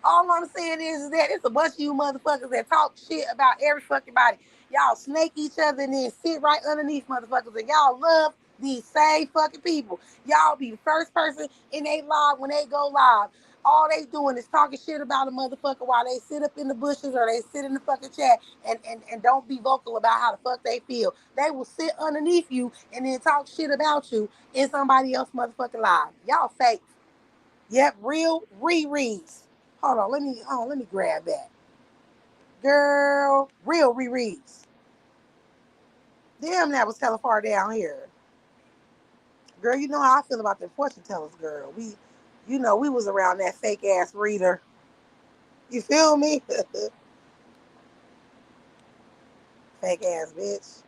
All I'm saying is that it's a bunch of you motherfuckers that talk shit about every fucking body. Y'all snake each other and then sit right underneath motherfuckers, and y'all love these same fucking people. Y'all be the first person in they live when they go live. All they doing is talking shit about a motherfucker while they sit up in the bushes or they sit in the fucking chat and don't be vocal about how the fuck they feel. They will sit underneath you and then talk shit about you in somebody else motherfucking live. Y'all fake. Yep, real rereads. Let me grab that. Girl, real rereads. Damn, that was hella far down here. Girl, you know how I feel about the fortune tellers, girl. We was around that fake ass reader. You feel me? Fake ass bitch.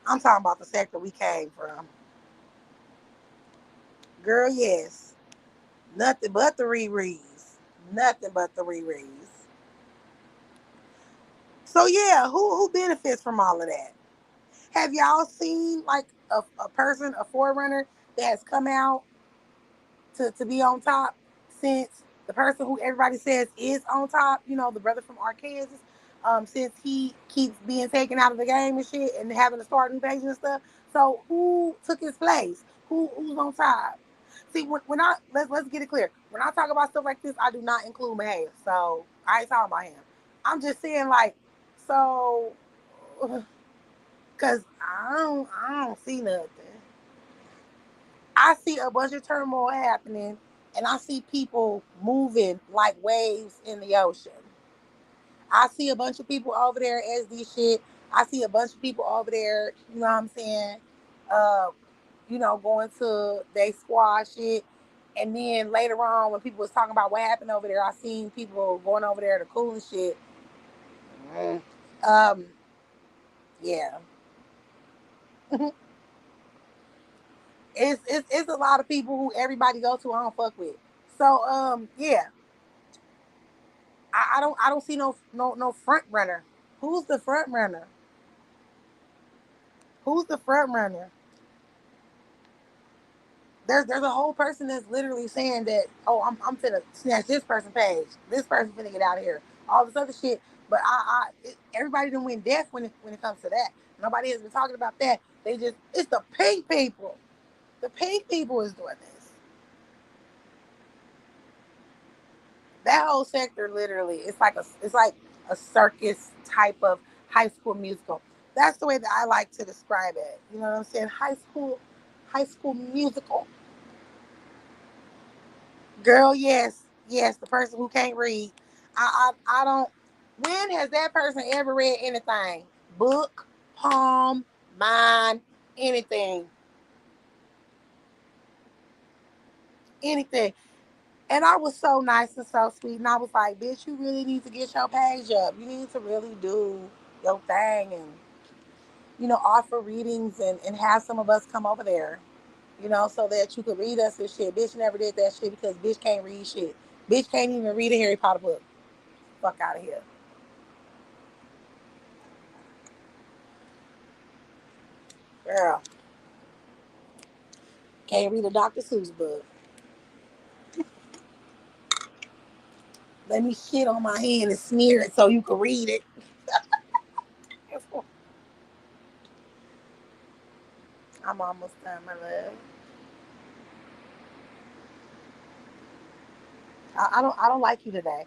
I'm talking about the sector we came from. Girl, yes. Nothing but the rereads. Nothing but the rereads. So yeah, who benefits from all of that? Have y'all seen like a person, a forerunner that has come out to be on top since the person who everybody says is on top, the brother from Arkansas, since he keeps being taken out of the game and shit and having to start new pages and stuff. So who took his place? Who's on top? See, when I let's get it clear. When I talk about stuff like this, I do not include Mahaya. So I ain't talking about him. I'm just saying like, so, cause I don't see nothing. I see a bunch of turmoil happening, and I see people moving like waves in the ocean. I see a bunch of people over there as this shit. I see a bunch of people over there, you know what I'm saying? Uh, going to they squad shit. And then later on, when people was talking about what happened over there, I seen people going over there to cool and shit. Mm. Um, yeah. It's a lot of people who everybody go to I don't fuck with. So yeah, I don't see no front runner. Who's the front runner? Who's the front runner? There's a whole person that's literally saying that, oh, I'm finna snatch this person page. This person finna get out of here. All this other shit. But everybody done went deaf when it comes to that. Nobody has been talking about that. It's the pink people. The pink people is doing this. That whole sector literally, it's like a circus type of high school musical. That's the way that I like to describe it. You know what I'm saying? High school musical. Girl, yes, yes, the person who can't read. I don't. When has that person ever read anything? Book, poem, mind, anything, anything. And I was so nice and so sweet, and I was like, "Bitch, you really need to get your page up. You need to really do your thing, and offer readings and have some of us come over there, so that you could read us and shit. Bitch never did that shit because bitch can't read shit. Bitch can't even read a Harry Potter book. Fuck out of here, girl. Can't read a Dr. Seuss book. Let me shit on my hand and smear it so you can read it. I'm almost done, my love. I don't like you today.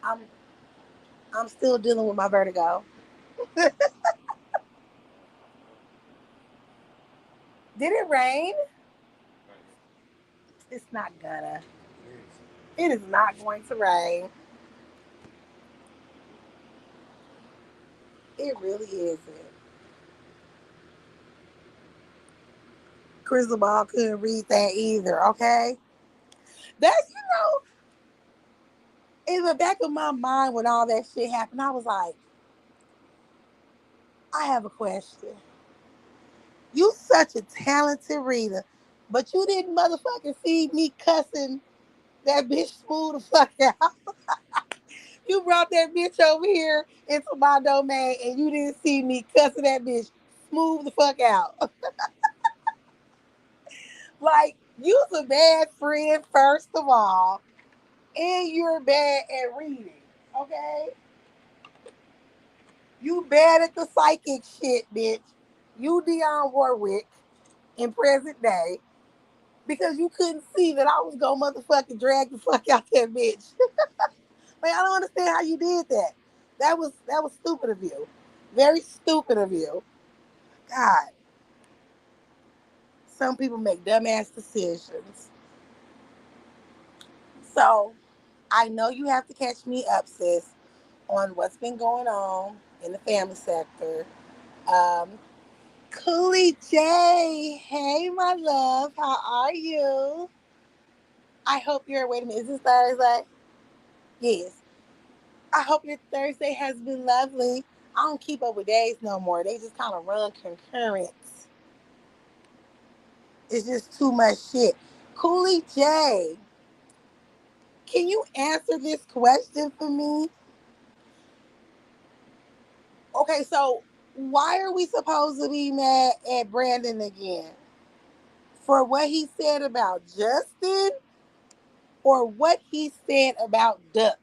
I'm I'm still dealing with my vertigo. Did it rain? It's not gonna. It is not going to rain. It really isn't. Crystal Ball couldn't read that either. Okay, that's in the back of my mind when all that shit happened. I was like, I have a question. You such a talented reader, but you didn't motherfucking see me cussing that bitch smooth the fuck out. You brought that bitch over here into my domain and you didn't see me cussing that bitch smooth the fuck out. Like, you's a bad friend, first of all, and you're bad at reading. Okay? You bad at the psychic shit, bitch. You Dionne Warwick in present day because you couldn't see that I was gonna motherfucking drag the fuck out that bitch. Man, I don't understand how you did that. That was stupid of you. Very stupid of you. God, some people make dumbass decisions. So I know you have to catch me up, sis, on what's been going on in the family sector. Um, Cooley J, hey my love, how are you? I hope you're. Wait a minute, is this Thursday? Yes. I hope your Thursday has been lovely. I don't keep up with days no more. They just kind of run concurrent. It's just too much shit. Cooley J, can you answer this question for me? Okay, so why are we supposed to be mad at Brandon again? For what he said about Justin or what he said about Duck?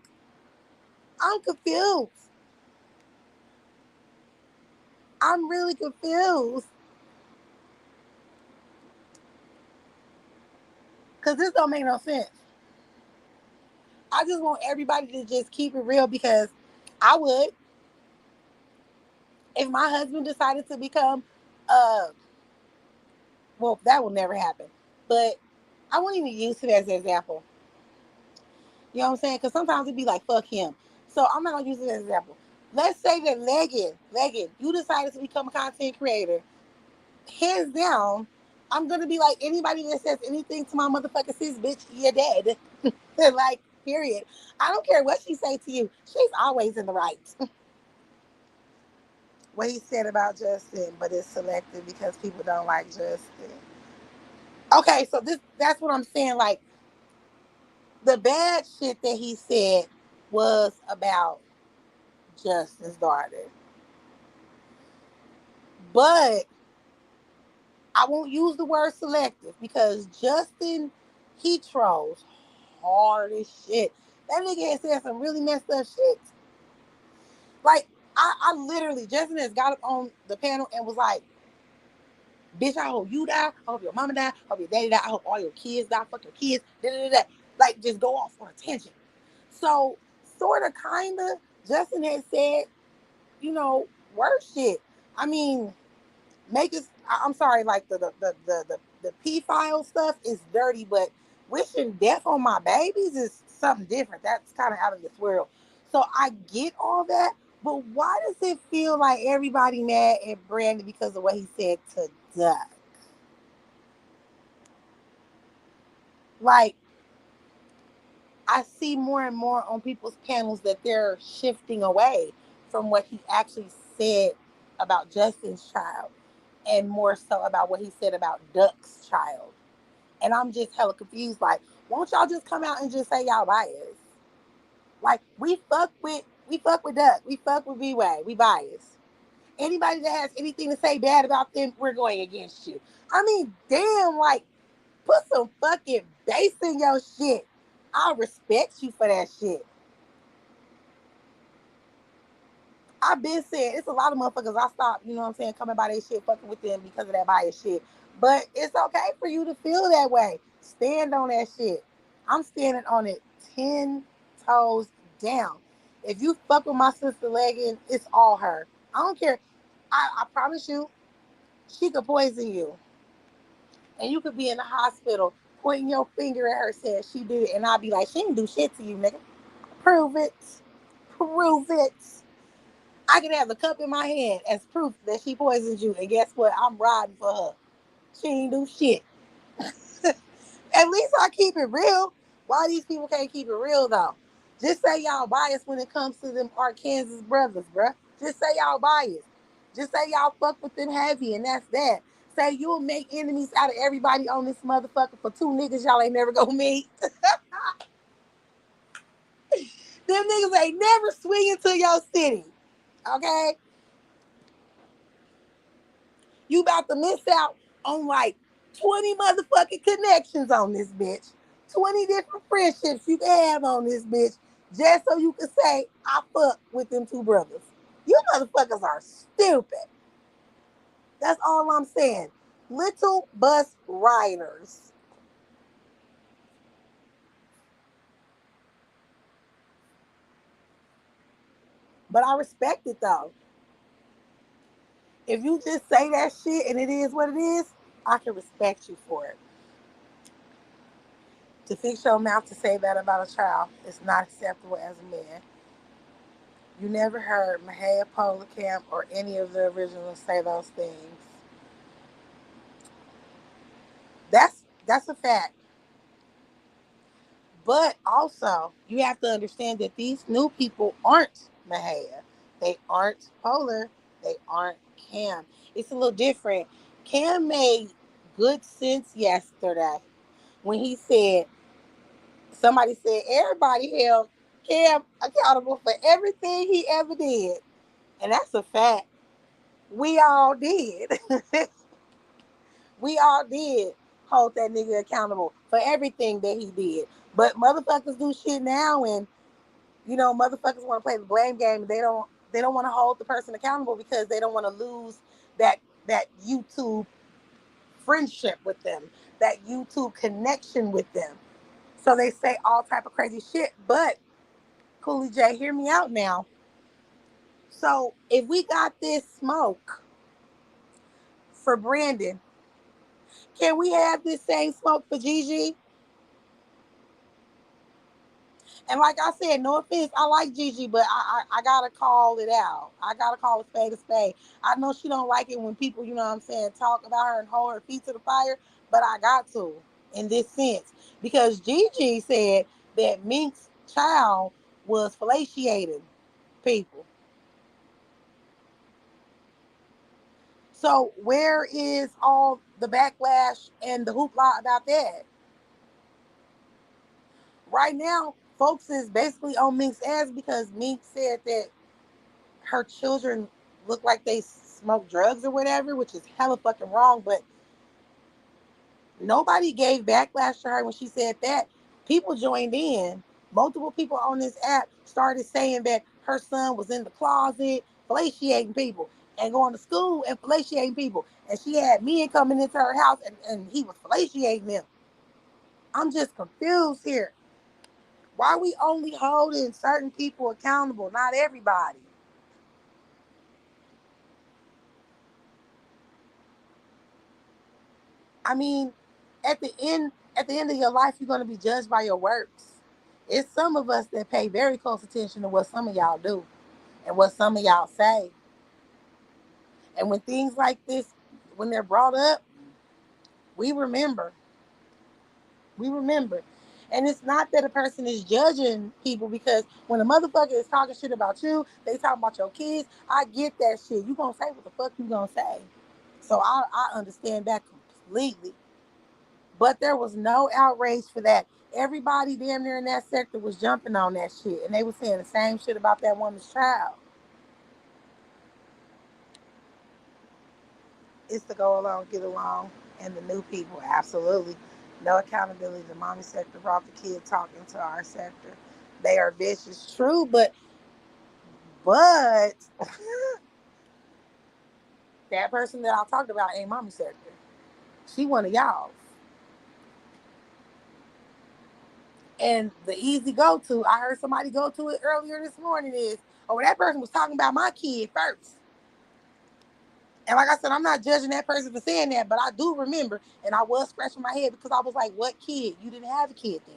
I'm confused. I'm really confused. Because this don't make no sense. I just want everybody to just keep it real because I would, if my husband decided to become, uh, well, that will never happen. But I won't even use him as an example. You know what I'm saying? Because sometimes it'd be like, fuck him. So I'm not going to use it as an example. Let's say that Leggett, you decided to become a content creator. Hands down, I'm going to be like, anybody that says anything to my motherfucking sis, bitch, you're dead. Like, period. I don't care what she say to you. She's always in the right. What he said about Justin, but it's selective because people don't like Justin. Okay, so that's what I'm saying. Like, the bad shit that he said was about Justin's daughter. But I won't use the word selective because Justin, he trolls hard as shit. That nigga has said some really messed up shit. Like, I literally, Justin has got up on the panel and was like, bitch, I hope you die. I hope your mama die. I hope your daddy die. I hope all your kids die. Fuck your kids. Da, da, da, da. Like, just go off on a tangent. So, sort of, kind of, Justin had said, you know, worse shit. I mean, make us. I'm sorry, like the P file stuff is dirty, but wishing death on my babies is something different. That's kind of out of this world. So I get all that, but why does it feel like everybody mad at Brandon because of what he said to Doug? Like, I see more and more on people's panels that they're shifting away from what he actually said about Justin's child and more so about what he said about Duck's child. And I'm just hella confused. Like, won't y'all just come out and just say y'all biased? Like, we fuck with Duck. We fuck with B-Way. We biased. Anybody that has anything to say bad about them, we're going against you. I mean, damn, like, put some fucking bass in your shit. I respect you for that shit. I've been saying it's a lot of motherfuckers I stopped, you know what I'm saying, coming by their shit, fucking with them because of that bias shit. But it's okay for you to feel that way. Stand on that shit. I'm standing on it 10 toes down. If you fuck with my sister Legging, it's all her. I don't care. I promise you, she could poison you. And you could be in the hospital pointing your finger at her saying she did it. And I'll be like, she didn't do shit to you, nigga. Prove it. Prove it. I can have the cup in my hand as proof that she poisoned you. And guess what? I'm riding for her. She ain't do shit. At least I keep it real. Why these people can't keep it real though? Just say y'all biased when it comes to them Arkansas brothers, bruh. Just say y'all biased. Just say y'all fuck with them heavy, and that's that. Say you'll make enemies out of everybody on this motherfucker for two niggas y'all ain't never gonna meet. Them niggas ain't never swinging to your city. Okay? You about to miss out on like 20 motherfucking connections on this bitch. 20 different friendships you can have on this bitch just so you can say, I fuck with them two brothers. You motherfuckers are stupid. That's all I'm saying. Little bus riders. But I respect it though. If you just say that shit and it is what it is, I can respect you for it. To fix your mouth to say that about a child is not acceptable as a man. You never heard Mahaya Polecamp or any of the originals say those things. That's a fact. But also, you have to understand that these new people aren't Mahaya. They aren't Polar. They aren't Cam. It's a little different. Cam made good sense yesterday when he said, somebody said everybody held Cam accountable for everything he ever did. And that's a fact. We all did. We all did hold that nigga accountable for everything that he did. But motherfuckers do shit now, and motherfuckers want to play the blame game. They don't want to hold the person accountable because they don't want to lose that YouTube friendship with them, that YouTube connection with them. So they say all type of crazy shit. But Cooley J, hear me out now. So if we got this smoke for Brandon, can we have this same smoke for Gigi? And like I said, no offense, I like Gigi, but I gotta call it out. I gotta call a spade a spade. I know she don't like it when people, talk about her and hold her feet to the fire, but I got to in this sense because Gigi said that Mink's child was fellatiating people. So where is all the backlash and the hoopla about that? Right now, folks is basically on Mink's ass because Mink said that her children look like they smoke drugs or whatever, which is hella fucking wrong. But nobody gave backlash to her when she said that. People joined in. Multiple people on this app started saying that her son was in the closet, fellatiating people, and going to school and fellatiating people. And she had men coming into her house and he was fellatiating them. I'm just confused here. Why are we only holding certain people accountable, not everybody? I mean, at the end of your life, you're gonna be judged by your works. It's some of us that pay very close attention to what some of y'all do and what some of y'all say. And when things like this, when they're brought up, we remember. We remember. And it's not that a person is judging people because when a motherfucker is talking shit about you, they talking about your kids. I get that shit. You gonna say what the fuck you gonna say. So I understand that completely. But there was no outrage for that. Everybody damn near in that sector was jumping on that shit. And they were saying the same shit about that woman's child. It's to go along, get along, and the new people, absolutely. No accountability. The mommy sector brought the kid talking to our sector. They are vicious, true, but that person that I talked about ain't mommy sector. She one of y'all. And the easy go to, I heard somebody go to it earlier this morning is, oh, that person was talking about my kid first. And like I said, I'm not judging that person for saying that, but I do remember, and I was scratching my head because I was like, what kid? You didn't have a kid then.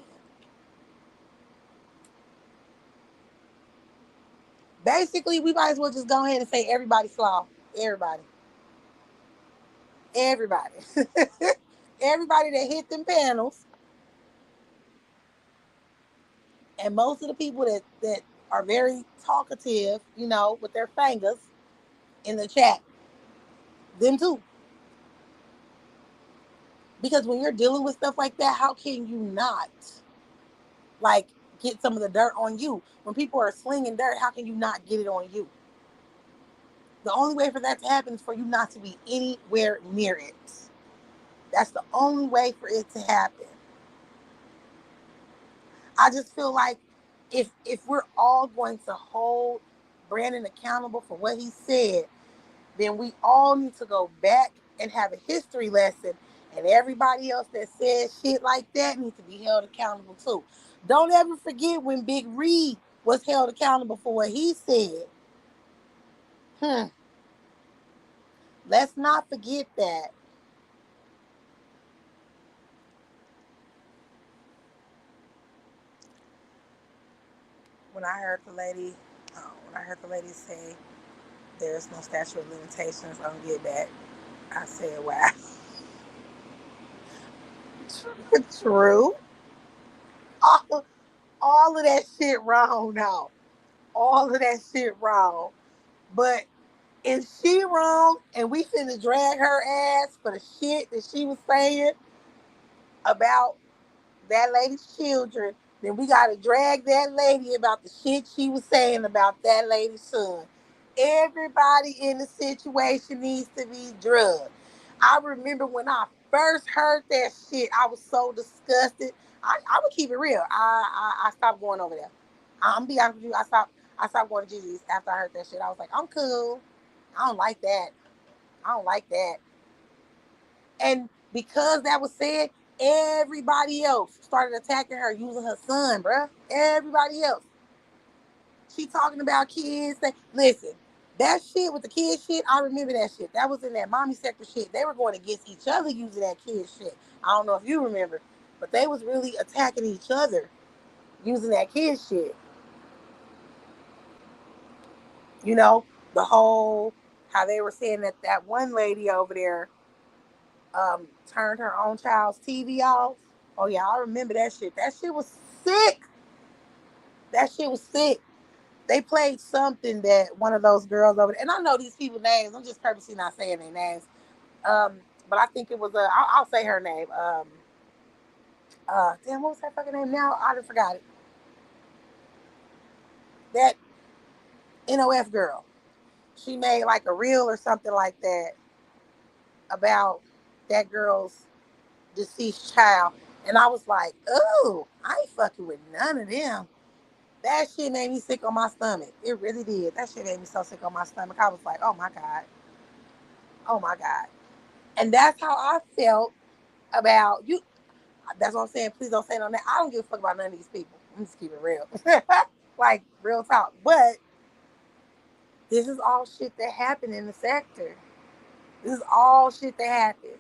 Basically, we might as well just go ahead and say everybody slaw. Everybody. Everybody. Everybody that hit them panels, and most of the people that are very talkative, with their fingers in the chat, them too. Because when you're dealing with stuff like that, how can you not like get some of the dirt on you? When people are slinging dirt, how can you not get it on you? The only way for that to happen is for you not to be anywhere near it. That's the only way for it to happen. I just feel like if we're all going to hold Brandon accountable for what he said, then we all need to go back and have a history lesson. And everybody else that says shit like that needs to be held accountable too. Don't ever forget when Big Reed was held accountable for what he said. Hmm. Let's not forget that. When I heard the lady, when I heard the lady say there's no statute of limitations on Get Back, I said, "Wow, true. All, all of that shit wrong now. All of that shit wrong. But if she wrong and we finna drag her ass for the shit that she was saying about that lady's children, then we gotta drag that lady about the shit she was saying about that lady's son. Everybody in the situation needs to be drugged. I remember when I first heard that shit, I was so disgusted. I would keep it real. I stopped going over there. I'm be honest with you. I stopped going to Gigi's after I heard that shit. I was like, I'm cool. I don't like that. I don't like that. And because that was said, everybody else started attacking her using her son, bruh. Everybody else. She talking about kids. Listen, that shit with the kid shit, I remember that shit. That was in that mommy sector shit. They were going against each other using that kid shit. I don't know if you remember, but they was really attacking each other using that kid shit. You know, the whole how they were saying that that one lady over there turned her own child's TV off. Oh yeah, I remember that shit. That shit was sick. That shit was sick. They played something that one of those girls over there, and I know these people's names. I'm just purposely not saying their names. But I think it was I'll say her name. Damn, what was her fucking name? Now I just forgot it. That NOF girl. She made like a reel or something like that about that girl's deceased child, and I was like, oh, I ain't fucking with none of them. That shit made me sick on my stomach. It really did. That shit made me so sick on my stomach. I was like, oh my God. Oh my God. And that's how I felt about you. That's what I'm saying. Please don't say no that. I don't give a fuck about none of these people. I'm just keep it real. Like real talk. But this is all shit that happened in the sector. This is all shit that happened.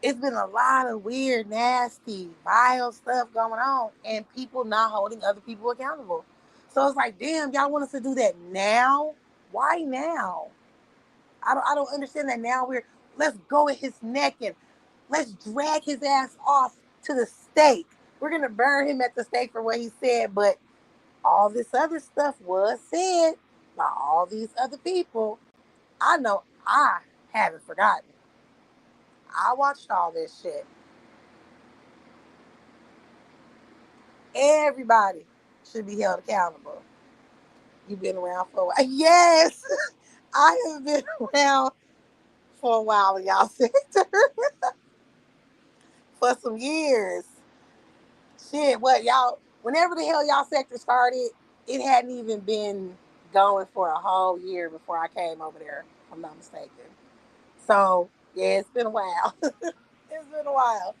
It's been a lot of weird, nasty, vile stuff going on, and people not holding other people accountable. So it's like, damn, y'all want us to do that now? Why now? I don't understand that now. Let's go at his neck and let's drag his ass off to the stake. We're gonna burn him at the stake for what he said, but all this other stuff was said by all these other people. I know I haven't forgotten. I watched all this shit. Everybody should be held accountable. You've been around for a while. Yes, I have been around for a while in y'all sector for some years. Shit, what y'all? Whenever the hell y'all sector started, it hadn't even been going for a whole year before I came over there. If I'm not mistaken. So yeah, it's been a while. It's been a while.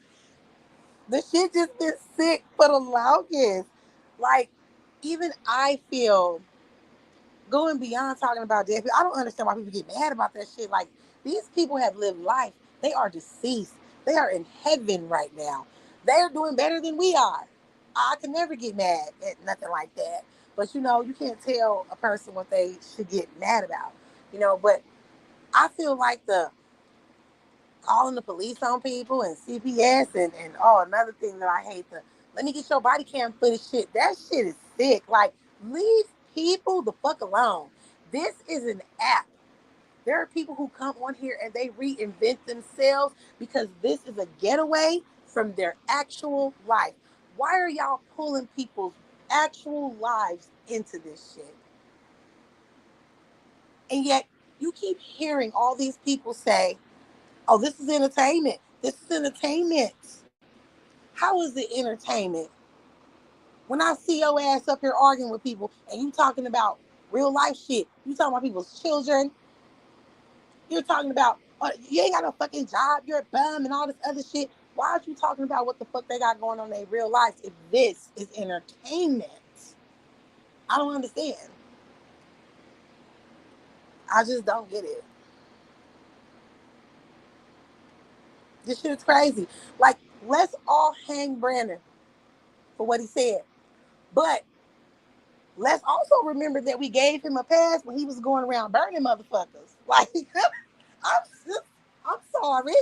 The shit just been sick for the longest. Like even I feel going beyond talking about death. I don't understand why people get mad about that shit. Like these people have lived life. They are deceased. They are in heaven right now. They're doing better than we are. I can never get mad at nothing like that. But you know, you can't tell a person what they should get mad about. You know, but I feel like the calling the police on people and CPS and oh another thing that I hate the let me get your body cam footage shit. That shit is sick. Like leave people the fuck alone. This is an app. There are people who come on here and they reinvent themselves because this is a getaway from their actual life. Why are y'all pulling people's actual lives into this shit? And yet you keep hearing all these people say, oh, this is entertainment. This is entertainment. How is it entertainment? When I see your ass up here arguing with people and you talking about real life shit, you talking about people's children, you're talking about, oh, you ain't got no fucking job, you're a bum and all this other shit. Why aren't you talking about what the fuck they got going on in their real life if this is entertainment? I don't understand. I just don't get it. This shit is crazy. Like, let's all hang Brandon for what he said. But let's also remember that we gave him a pass when he was going around burning motherfuckers. Like, I'm just, I'm sorry.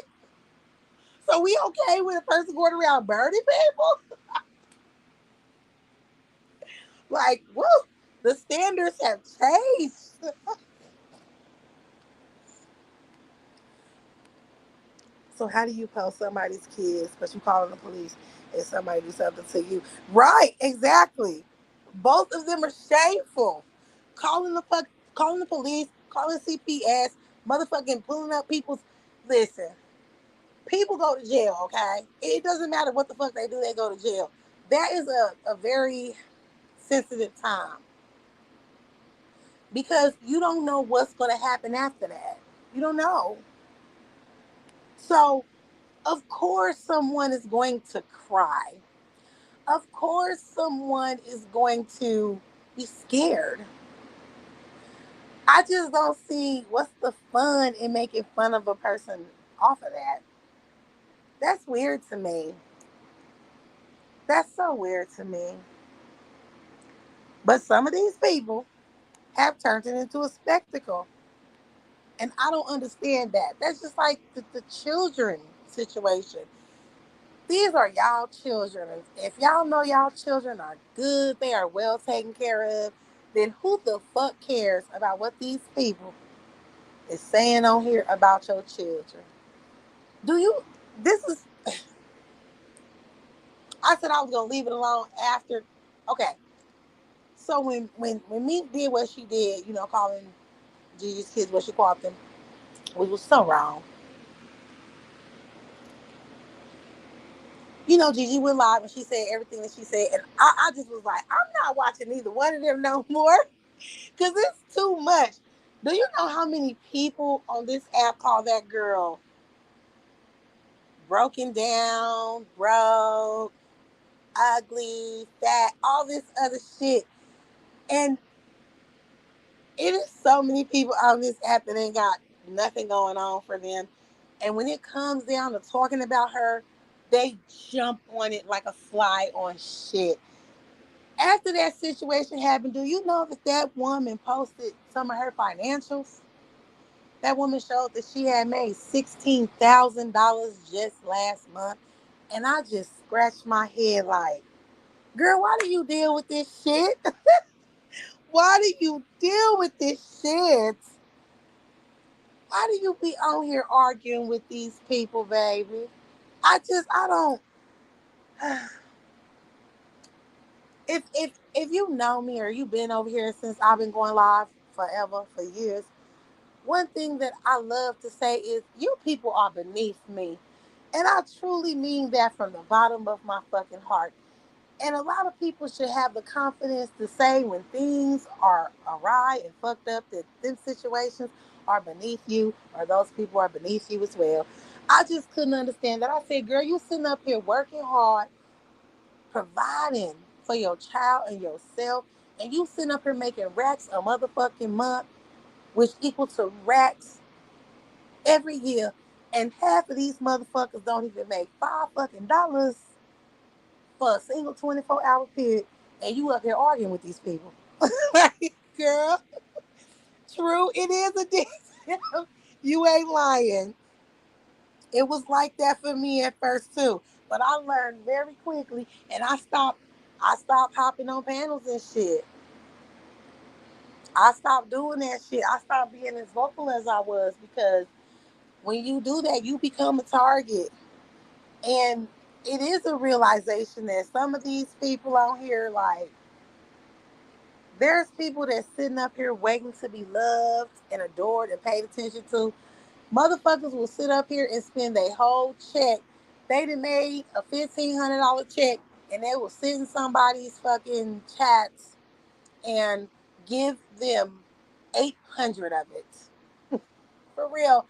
So we okay with a person going around burning people? Like, woo, the standards have changed. So how do you post somebody's kids, but you calling the police and somebody do something to you? Right, exactly. Both of them are shameful. Calling the fuck, calling the police, calling CPS, motherfucking pulling up people's. Listen, people go to jail. Okay, it doesn't matter what the fuck they do; they go to jail. That is a very sensitive time because you don't know what's going to happen after that. You don't know. So of course, someone is going to cry. Of course, someone is going to be scared. I just don't see what's the fun in making fun of a person off of that. That's weird to me. That's so weird to me. But some of these people have turned it into a spectacle. And I don't understand that. That's just like the children situation. These are y'all children. If y'all know y'all children are good, they are well taken care of, then who the fuck cares about what these people is saying on here about your children? Do you? This is. I said I was gonna leave it alone after. Okay, so when Meek did what she did, calling Gigi's kids what she called them, which was so wrong. Gigi went live and she said everything that she said, and I just was like, I'm not watching either one of them no more. Because it's too much. Do you know how many people on this app call that girl broken down, broke, ugly, fat, all this other shit? And it is so many people on this app that ain't got nothing going on for them. And when it comes down to talking about her, they jump on it like a fly on shit. After that situation happened, do you know that woman posted some of her financials? That woman showed that she had made $16,000 just last month. And I just scratched my head like, girl, why do you deal with this shit? Why do you deal with this shit? Why do you be on here arguing with these people, baby? I don't. If you know me or you've been over here since I've been going live forever, for years, one thing that I love to say is you people are beneath me. And I truly mean that from the bottom of my fucking heart. And a lot of people should have the confidence to say when things are awry and fucked up that them situations are beneath you or those people are beneath you as well. I just couldn't understand that. I said, girl, you sitting up here working hard, providing for your child and yourself, and you sitting up here making racks a motherfucking month, which equal to racks every year, and half of these motherfuckers don't even make $5 fucking for a single 24-hour period, and you up here arguing with these people. Like, girl, true, it is a addictive. You ain't lying. It was like that for me at first too, but I learned very quickly, and I stopped hopping on panels and shit. I stopped doing that shit. I stopped being as vocal as I was because when you do that, you become a target. And it is a realization that some of these people out here, like, There's people that's sitting up here waiting to be loved and adored and paid attention to. Motherfuckers will sit up here and spend their whole check. They done made a $1,500 check and they will sit in somebody's fucking chats and give them 800 of it. For real.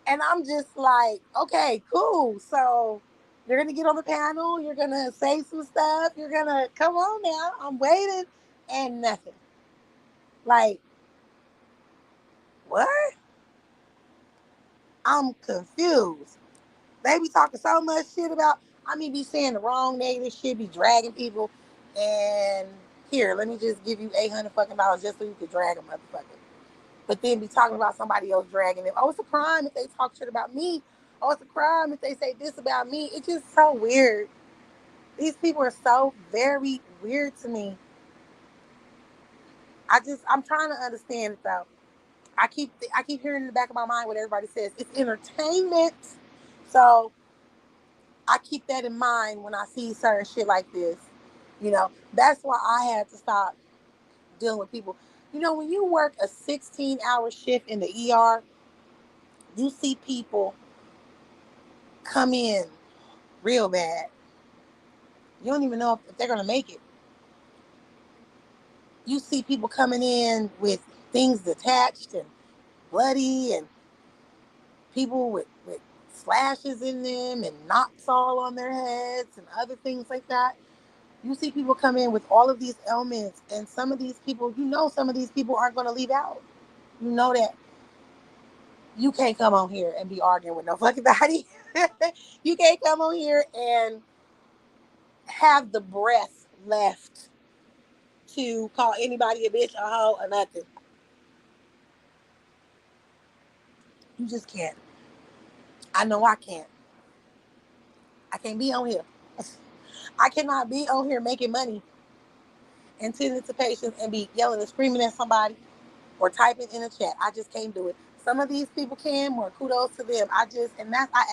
And I'm just like, okay, cool. So you're gonna get on the panel, you're gonna say some stuff, you're gonna come on now. I'm waiting and nothing. Like, what? I'm confused. They be talking so much shit about, I mean, be saying the wrong negative shit, be dragging people. And here, let me just give you 800 fucking dollars just so you could drag a motherfucker. But then be talking about somebody else dragging them. Oh, it's a crime if they talk shit about me. Oh, it's a crime if they say this about me. It's just so weird. These people are so very weird to me. I'm trying to understand it though. I keep hearing in the back of my mind what everybody says. It's entertainment. So I keep that in mind when I see certain shit like this. That's why I had to stop dealing with people. When you work a 16-hour shift in the ER, you see people come in real bad. You don't even know if they're going to make it. You see people coming in with things detached and bloody and people with slashes in them and knots all on their heads and other things like that. You see people come in with all of these ailments, and some of these people, some of these people aren't going to leave out. You know that you can't come on here and be arguing with no fucking body. You can't come on here and have the breath left to call anybody a bitch, a hoe, or nothing. You just can't. I know I can't. I can't be on here. I cannot be on here making money and tending to patients and be yelling and screaming at somebody or typing in a chat. I just can't do it. Some of these people can, more kudos to them. I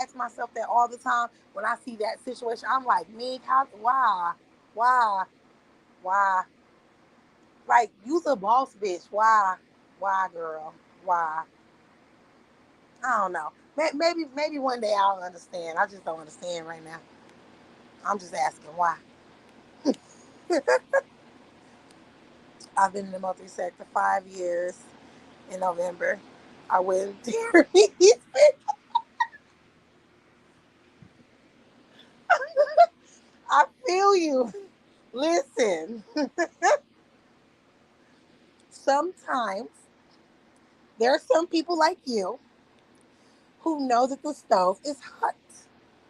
ask myself that all the time when I see that situation. I'm like, me, why, why? Like, you's a boss bitch. Why, girl? Why? I don't know. Maybe one day I'll understand. I just don't understand right now. I'm just asking why. I've been in the multi sector 5 years in November. I went to I feel you. Listen, sometimes there are some people like you who know that the stove is hot.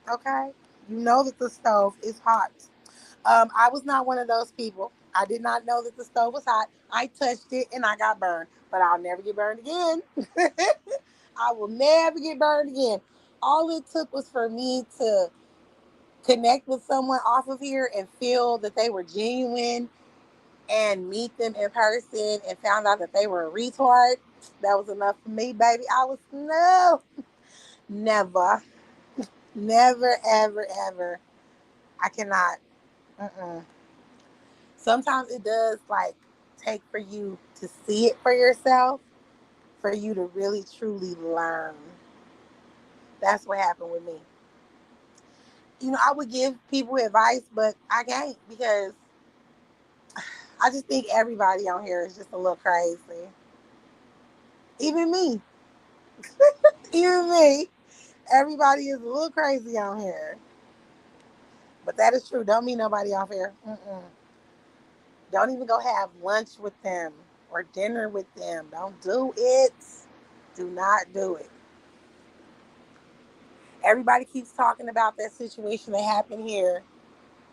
Okay? You know that the stove is hot. I was not one of those people. I did not know that the stove was hot. I touched it and I got burned. But I'll never get burned again. I will never get burned again. All it took was for me to connect with someone off of here and feel that they were genuine and meet them in person and found out that they were a retard. That was enough for me, baby. No, never, never, ever, ever. I cannot. Mm-mm. Sometimes it does like take for you to see it for yourself, for you to really truly learn. That's what happened with me. I would give people advice, but I can't because I just think everybody on here is just a little crazy. Even me. Even me. Everybody is a little crazy on here. But that is true. Don't meet nobody off here. Mm-mm. Don't even go have lunch with them or dinner with them. Don't do it. Do not do it. Everybody keeps talking about that situation that happened here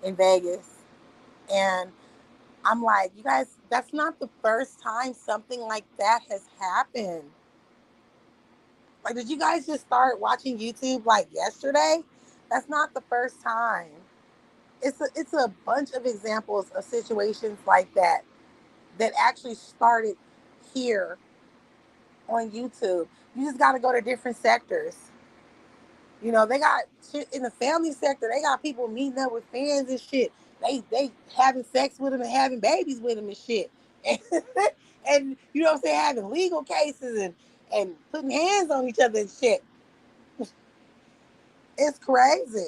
in Vegas. And I'm like, you guys, that's not the first time something like that has happened. Like, did you guys just start watching YouTube like yesterday? That's not the first time. It's a bunch of examples of situations like that actually started here on YouTube. You just got to go to different sectors. They got shit in the family sector. They got people meeting up with fans and shit. They having sex with them and having babies with them and shit. and, and you know what I'm saying, having legal cases and putting hands on each other and shit. It's crazy.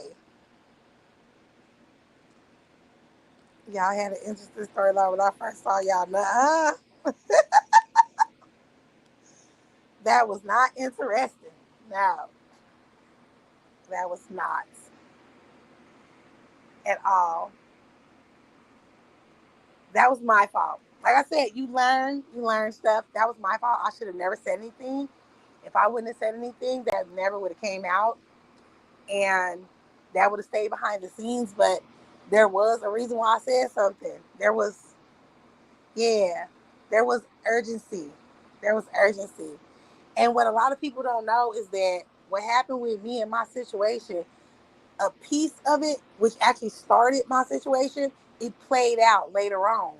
Y'all had an interesting storyline when I first saw y'all. Nuh-uh. That was not interesting. No, that was not at all. That was my fault. Like I said, you learn stuff. That was my fault. I should have never said anything. If I wouldn't have said anything, that never would have came out, and that would have stayed behind the scenes. But there was a reason why I said something. There was, yeah, there was urgency. There was urgency. And what a lot of people don't know is that what happened with me and my situation, a piece of it, which actually started my situation, it played out later on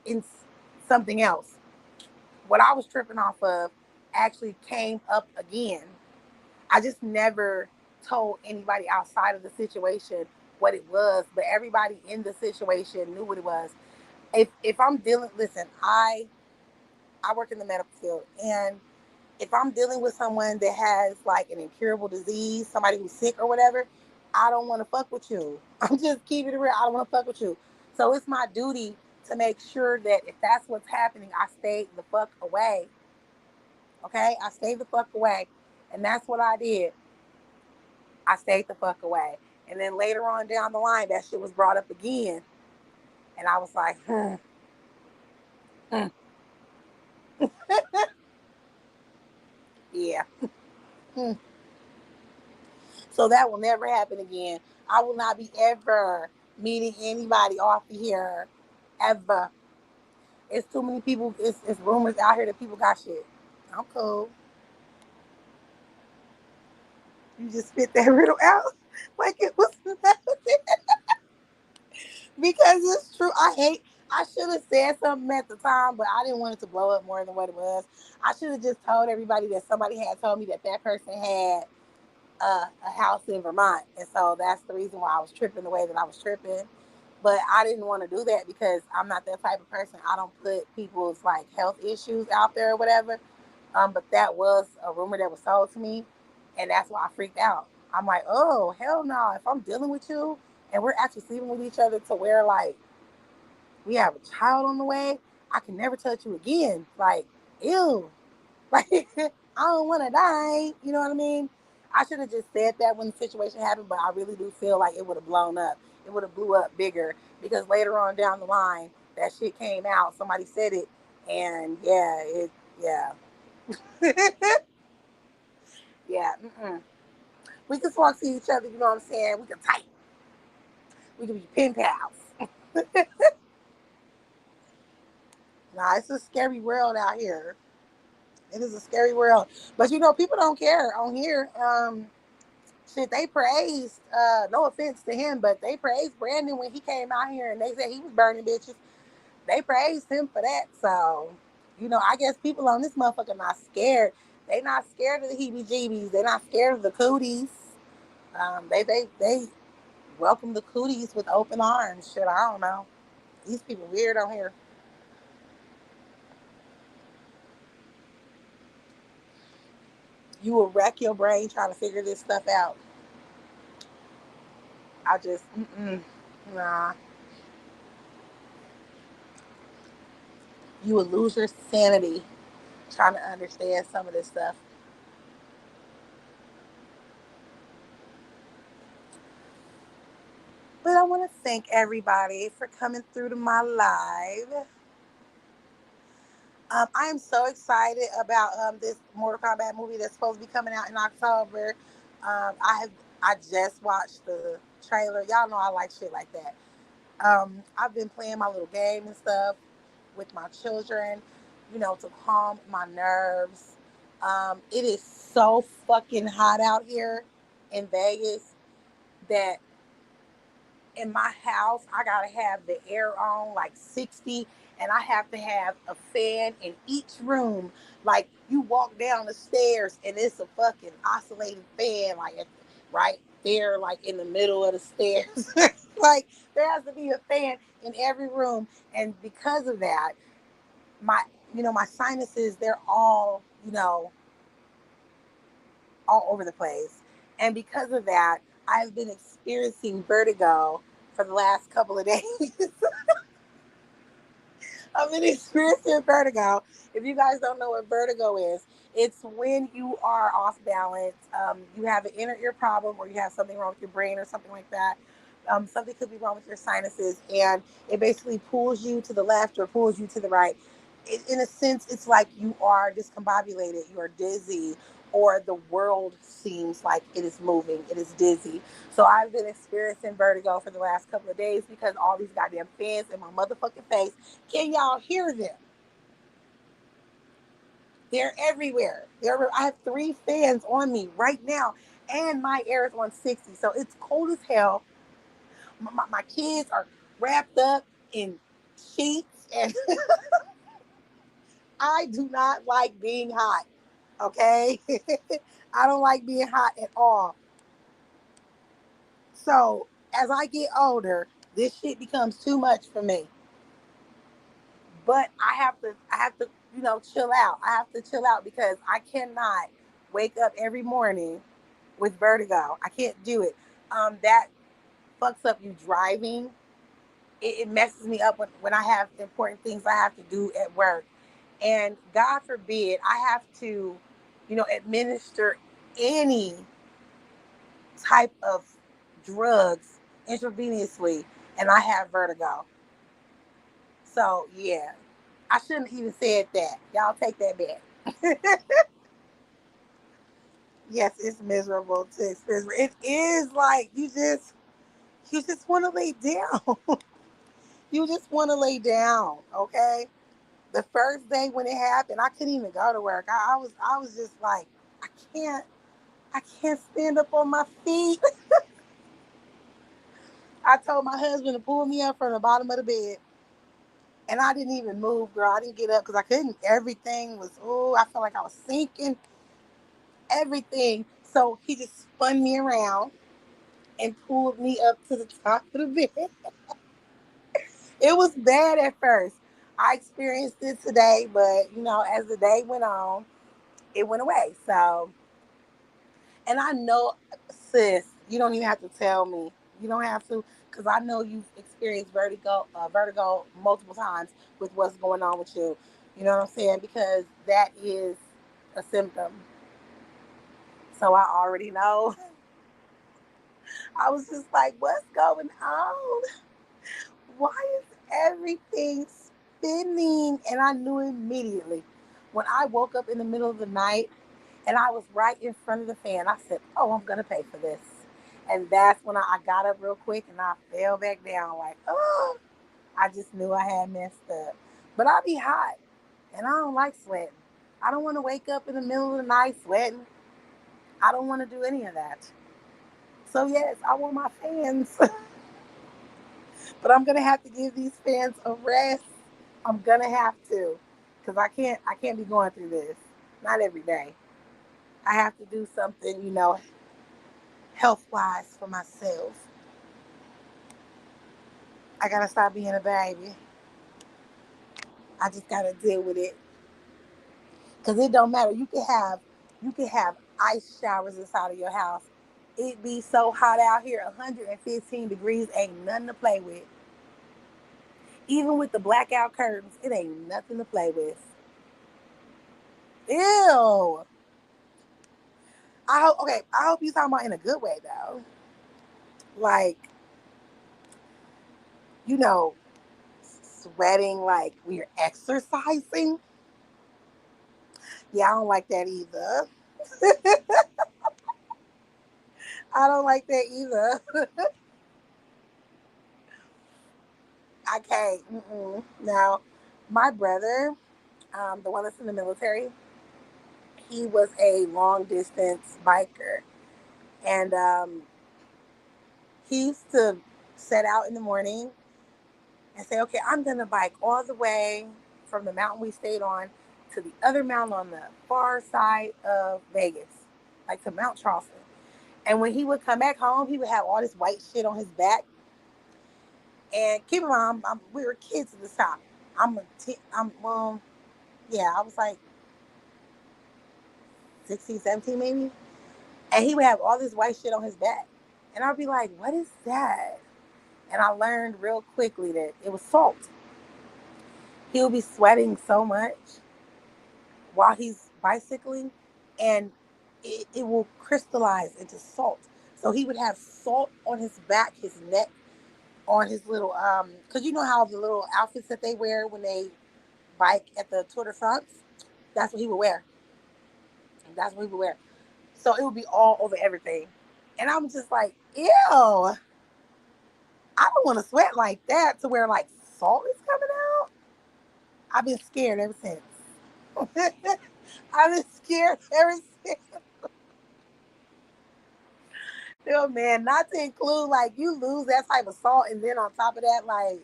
in something else. What I was tripping off of actually came up again. I just never told anybody outside of the situation what it was, but everybody in the situation knew what it was. If I'm dealing, listen, I work in the medical field, and if I'm dealing with someone that has like an incurable disease, somebody who's sick or whatever, I don't want to fuck with you. I'm just keeping it real. I don't want to fuck with you. So it's my duty to make sure that if that's what's happening, I stay the fuck away. Okay? I stayed the fuck away. And that's what I did. I stayed the fuck away. And then later on down the line, that shit was brought up again. And I was like, hmm. Yeah. Hmm. So that will never happen again. I will not be ever meeting anybody off of here ever. It's too many people. It's rumors out here that people got shit. I'm cool. You just spit that riddle out like it was nothing. Because it's true. I should have said something at the time, but I didn't want it to blow up more than what it was. I should have just told everybody that somebody had told me that that person had a house in Vermont, and so that's the reason why I was tripping the way that I was tripping. But I didn't want to do that because I'm not that type of person. I don't put people's like health issues out there or whatever. But that was a rumor that was told to me, and that's why I freaked out. I'm like, oh hell no! If I'm dealing with you and we're actually sleeping with each other to where like we have a child on the way, I can never touch you again. Like, ew. Like, I don't want to die. You know what I mean? I should have just said that when the situation happened, but I really do feel like it would have blown up. It would have blew up bigger because later on down the line, that shit came out. Somebody said it, and yeah, yeah. Mm-mm. We can talk to each other. You know what I'm saying? We can type. We can be pen pals. Nah, it's a scary world out here. It is a scary world, but you know, people don't care on here. Shit, they praised. No offense to him, but they praised Brandon when he came out here, and they said he was burning bitches. They praised him for that. So, you know, I guess people on this motherfucker not scared. They not scared of the heebie-jeebies. They not scared of the cooties. They welcome the cooties with open arms. Shit, I don't know. These people weird on here. You will wreck your brain trying to figure this stuff out. I just, nah. You will lose your sanity trying to understand some of this stuff. But I want to thank everybody for coming through to my live. I am so excited about this Mortal Kombat movie that's supposed to be coming out in October. I just watched the trailer. Y'all know I like shit like that. I've been playing my little game and stuff with my children, you know, to calm my nerves. It is so fucking hot out here in Vegas that in my house, I gotta have the air on like 60, and I have to have a fan in each room. Like you walk down the stairs, and it's a fucking oscillating fan, like right there, like in the middle of the stairs. Like there has to be a fan in every room, and because of that, my my sinuses, they're all all over the place, and because of that, I've been experiencing vertigo for the last couple of days. I've been experiencing vertigo. If you guys don't know what vertigo is, it's when you are off balance. You have an inner ear problem, or you have something wrong with your brain, or something like that. Something could be wrong with your sinuses, and it basically pulls you to the left or pulls you to the right. In a sense, it's like you are discombobulated, you are dizzy, or the world seems like it is moving, it is dizzy. So I've been experiencing vertigo for the last couple of days because all these goddamn fans in my motherfucking face. Can y'all hear them? They're everywhere. I have 3 fans on me right now, and my air is on 60. So it's cold as hell. My kids are wrapped up in sheets, and I do not like being hot. Okay? I don't like being hot at all. So as I get older, this shit becomes too much for me. But I have to chill out. I have to chill out because I cannot wake up every morning with vertigo. I can't do it. That fucks up you driving. It messes me up when I have important things I have to do at work. And God forbid I have to, administer any type of drugs intravenously and I have vertigo. So yeah, I shouldn't even said that. Y'all take that back. Yes, it's miserable to experience. It is like you just want to lay down. You just want to lay down. Okay. The first day when it happened, I couldn't even go to work. I was just like, I can't I can't stand up on my feet. I told my husband to pull me up from the bottom of the bed, and I didn't even move, girl. I didn't get up because I couldn't. Everything was, oh, I felt like I was sinking, everything. So he just spun me around and pulled me up to the top of the bed. It was bad at first. I experienced it today, but as the day went on, it went away. So, and I know, sis, you don't even have to tell me. You don't have to, because I know you've experienced vertigo multiple times with what's going on with you. You know what I'm saying? Because that is a symptom. So I already know. I was just like, what's going on? Why is everything spinning? And I knew immediately. When I woke up in the middle of the night and I was right in front of the fan, I said, oh, I'm going to pay for this. And that's when I got up real quick and I fell back down like, oh, I just knew I had messed up. But I be hot and I don't like sweating. I don't want to wake up in the middle of the night sweating. I don't want to do any of that. So, yes, I want my fans. But I'm gonna have to give these fans a rest. I'm gonna have to, because I can't be going through this. Not every day. I have to do something, health wise for myself. I gotta stop being a baby. I just gotta deal with it, because it don't matter. You can have ice showers inside of your house. It be so hot out here, 115 degrees, ain't nothing to play with. Even with the blackout curtains, it ain't nothing to play with. Ew. I hope you talking about in a good way though. Like, you know, sweating like we're exercising. Yeah, I don't like that either. I don't like that either. I can't. Mm-mm. Now, my brother, the one that's in the military, he was a long distance biker, and he used to set out in the morning and say, okay, I'm going to bike all the way from the mountain we stayed on to the other mountain on the far side of Vegas, like to Mount Charleston. And when he would come back home, he would have all this white shit on his back. And keep in mind, we were kids at this time. Yeah, I was like 16, 17 maybe. And he would have all this white shit on his back. And I'd be like, what is that? And I learned real quickly that it was salt. He'll be sweating so much while he's bicycling, and it will crystallize into salt. So he would have salt on his back, his neck, on his little because you know how the little outfits that they wear when they bike at the Tour de France, that's what he would wear. That's what he would wear. So it would be all over everything, and I'm just like, ew, I don't want to sweat like that to where like salt is coming out. I've been scared ever since. I've been scared ever since. Oh man, not to include like you lose that type of salt, and then on top of that, like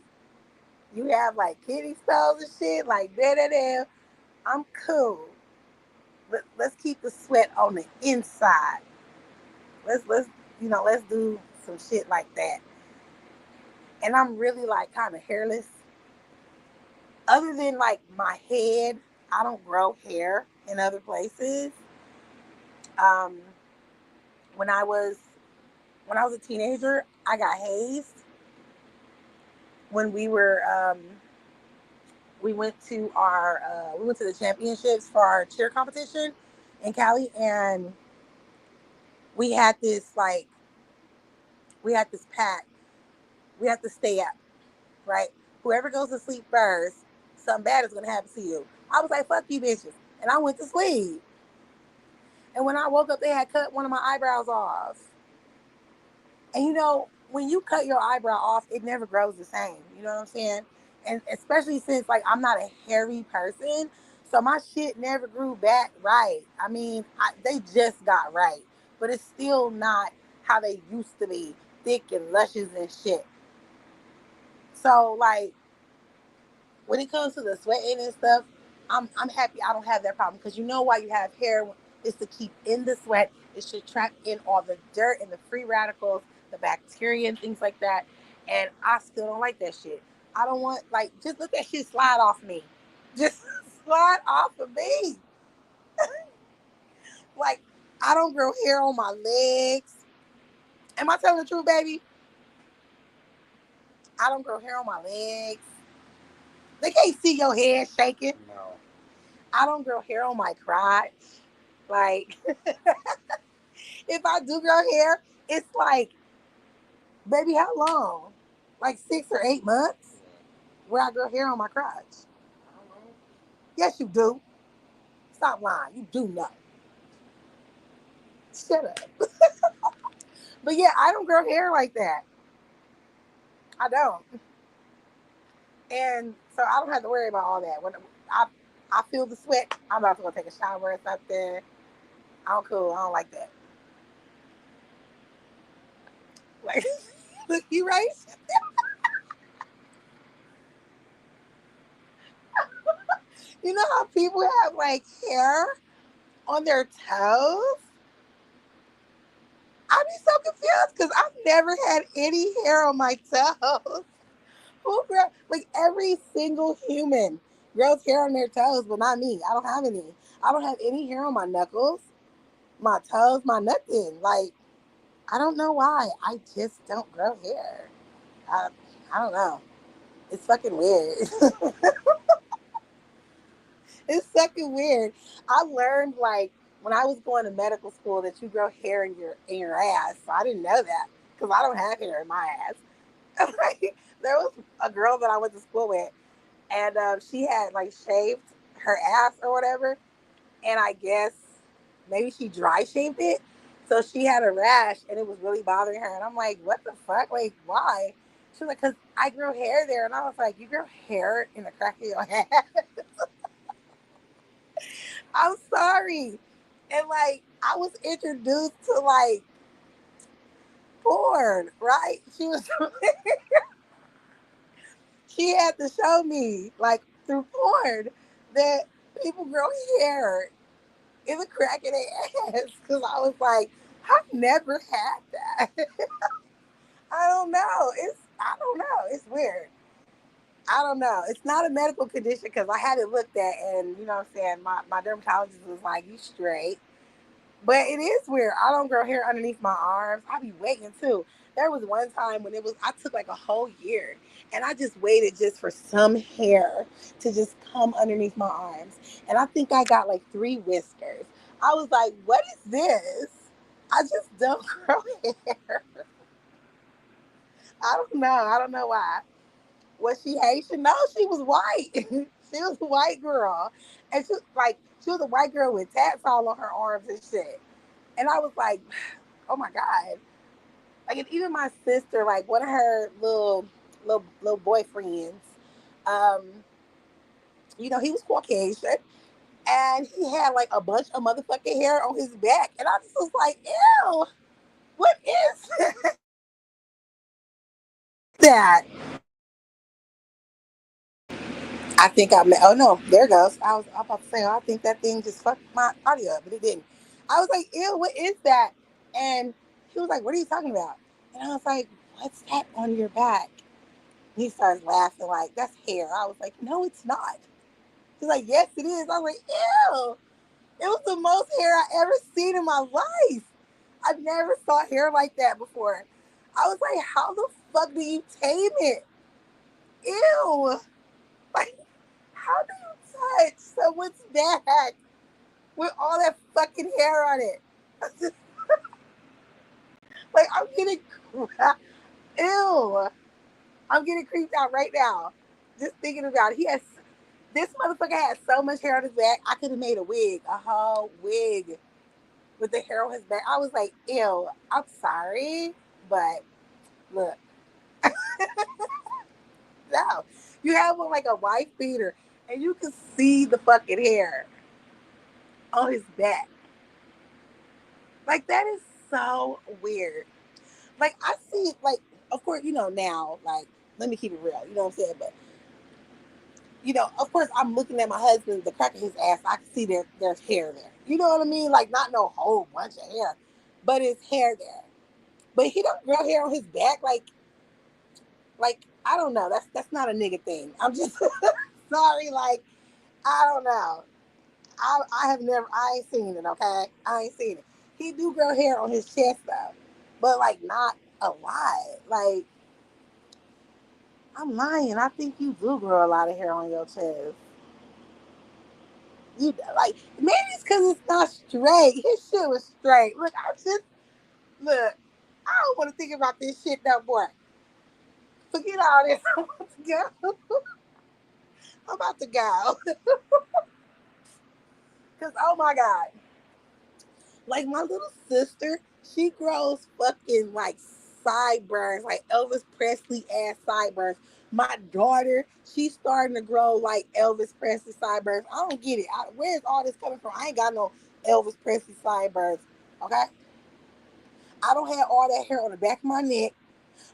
you have like kidney stones and shit. Like da. I'm cool. Let's keep the sweat on the inside. Let's let's do some shit like that. And I'm really like kind of hairless. Other than like my head, I don't grow hair in other places. Um, when I was a teenager, I got hazed when we went to the championships for our cheer competition in Cali, and we had this like we had this pact. We have to stay up, right? Whoever goes to sleep first, something bad is gonna happen to you. I was like, fuck you bitches. And I went to sleep. And when I woke up, they had cut one of my eyebrows off. And when you cut your eyebrow off, it never grows the same. You know what I'm saying? And especially since like I'm not a hairy person, so my shit never grew back right. I mean, they just got right, but it's still not how they used to be, thick and luscious and shit. So like when it comes to the sweating and stuff, I'm happy I don't have that problem because you know why you have hair is to keep in the sweat. It should trap in all the dirt and the free radicals, the bacteria and things like that. And I still don't like that shit. I don't want like just let that shit slide off me. Just slide off of me. Like I don't grow hair on my legs. Am I telling the truth, baby? I don't grow hair on my legs. They can't see your head shaking. No. I don't grow hair on my crotch. Like, if I do grow hair, it's like, baby, how long? Like 6 or 8 months where I grow hair on my crotch. I don't know. Yes, you do. Stop lying. You do know. Shut up. But yeah, I don't grow hair like that. I don't. And so I don't have to worry about all that. When I feel the sweat, I'm about to go take a shower or something. I'm cool. I don't like that. Like, look, you right? You know how people have like hair on their toes? I'd be so confused because I've never had any hair on my toes. Like every single human grows hair on their toes, but not me. I don't have any. I don't have any hair on my knuckles, my toes, my nothing. Like I don't know why. I just don't grow hair. I, I don't know. It's fucking weird. It's fucking weird. I learned like when I was going to medical school that you grow hair in your ass. So I didn't know that because I don't have hair in my ass. Like, there was a girl that I went to school with, and she had like shaved her ass or whatever, and I guess maybe she dry shaved it, so she had a rash, and it was really bothering her. And I'm like, what the fuck? Like, why? She was like, because I grow hair there, and I was like, you grow hair in the crack of your ass? I'm sorry. And like I was introduced to like porn, right? She had to show me like through porn that people grow hair in the crack of their ass. Cause I was like, I've never had that. I don't know. I don't know. It's weird. I don't know. It's not a medical condition because I had it looked at, and you know what I'm saying. My dermatologist was like, "You straight." But it is weird. I don't grow hair underneath my arms. I be waiting too. There was one time when it was I took like a whole year and I just waited just for some hair to just come underneath my arms. And I think I got like three whiskers. I was like, what is this? I just don't grow hair. I don't know. I don't know why. Was she Haitian? No, she was white. She was a white girl. And she was a white girl with tats all on her arms and shit. And I was like, oh my God. Like, and even my sister, like one of her little boyfriends, um, he was Caucasian and he had like a bunch of motherfucking hair on his back. And I just was like, ew, what is that? I think I met, oh no, there it goes. I was about to say, oh, I think that thing just fucked my audio up, but it didn't. I was like, ew, what is that? And he was like, what are you talking about? And I was like, what's that on your back? He starts laughing like, that's hair. I was like, no, it's not. He's like, yes, it is. I was like, ew. It was the most hair I ever seen in my life. I've never saw hair like that before. I was like, how the fuck do you tame it? Ew. Like, how do you touch someone's back with all that fucking hair on it? Like, I'm getting, ew. I'm getting creeped out right now. Just thinking about it. This motherfucker had so much hair on his back, I could have made a wig, a whole wig with the hair on his back. I was like, ew, I'm sorry, but look, no. You have one like a wife beater, and you can see the fucking hair on his back. Like, that is so weird. Like, I see, like, of course, now, like, let me keep it real, you know what I'm saying? But of course, I'm looking at my husband, the crack of his ass. I can see there's hair there. You know what I mean? Like, not no whole bunch of hair, but it's hair there. But he don't grow hair on his back. Like I don't know. That's not a nigga thing. I'm just sorry. Like, I don't know. I have never. I ain't seen it. Okay, I ain't seen it. He do grow hair on his chest though, but like not a lot. Like, I'm lying. I think you do grow a lot of hair on your chest. You like maybe it's because it's not straight. His shit was straight. Look, look. I don't want to think about this shit no more. Forget all this. I'm about to go. I'm about to go. Cause oh my god, like my little sister, she grows fucking like sideburns, like Elvis Presley ass sideburns. My daughter, she's starting to grow like Elvis Presley sideburns. I don't get it. Where's all this coming from? I ain't got no Elvis Presley sideburns. Okay, I don't have all that hair on the back of my neck.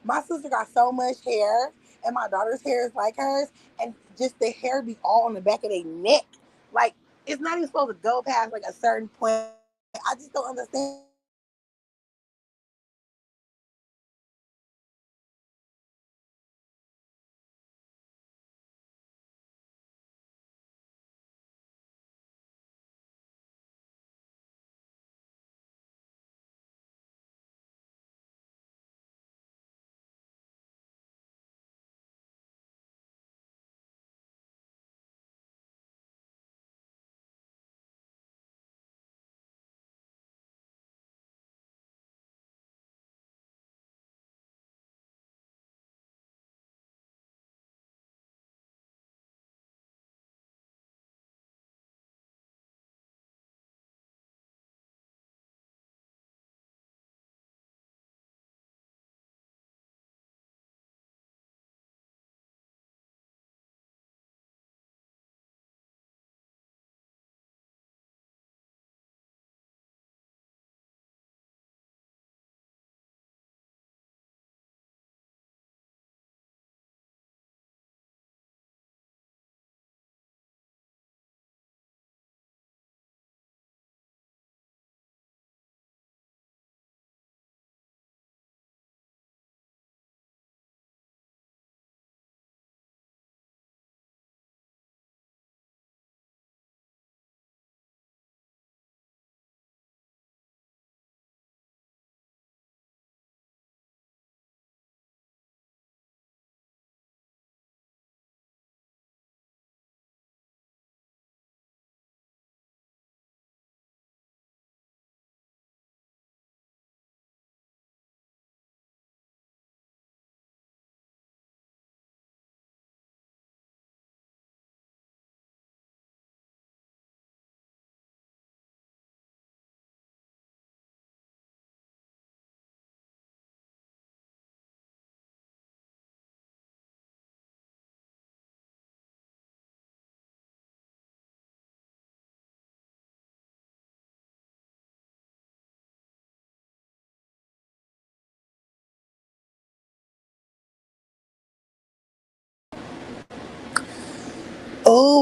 My sister got so much hair, and my daughter's hair is like hers, and just the hair be all on the back of their neck. Like, it's not even supposed to go past like a certain point. I just don't understand.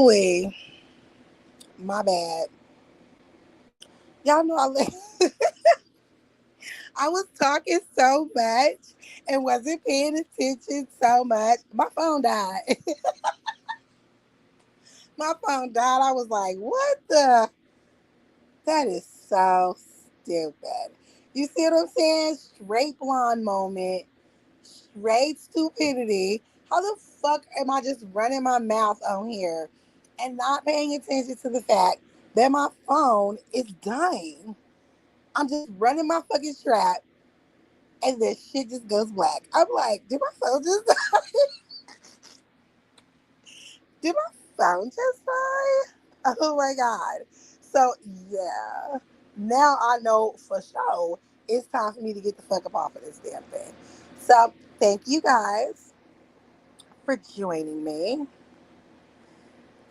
Ooh, my bad. Y'all know I was talking so much and wasn't paying attention so much. My phone died. My phone died. I was like, what the? That is so stupid. You see what I'm saying? Straight blonde moment. Straight stupidity. How the fuck am I just running my mouth on here and not paying attention to the fact that my phone is dying? I'm just running my fucking strap and then shit just goes black. I'm like, did my phone just die? Did my phone just die? Oh my god. So yeah. Now I know for sure it's time for me to get the fuck up off of this damn thing. So thank you guys for joining me.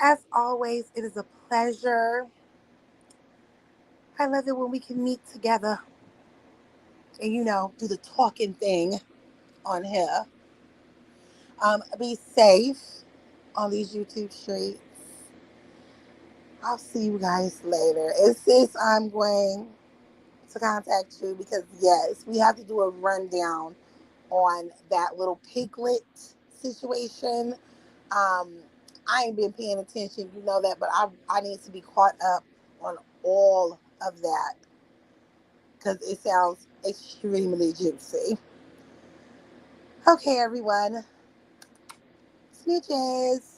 As always, it is a pleasure. I love it when we can meet together and do the talking thing on here. Be safe on these YouTube streets. I'll see you guys later. It's this I'm going to contact you because yes, we have to do a rundown on that little piglet situation. Um, I ain't been paying attention, you know that, but I need to be caught up on all of that because it sounds extremely juicy. Okay, everyone, smooches.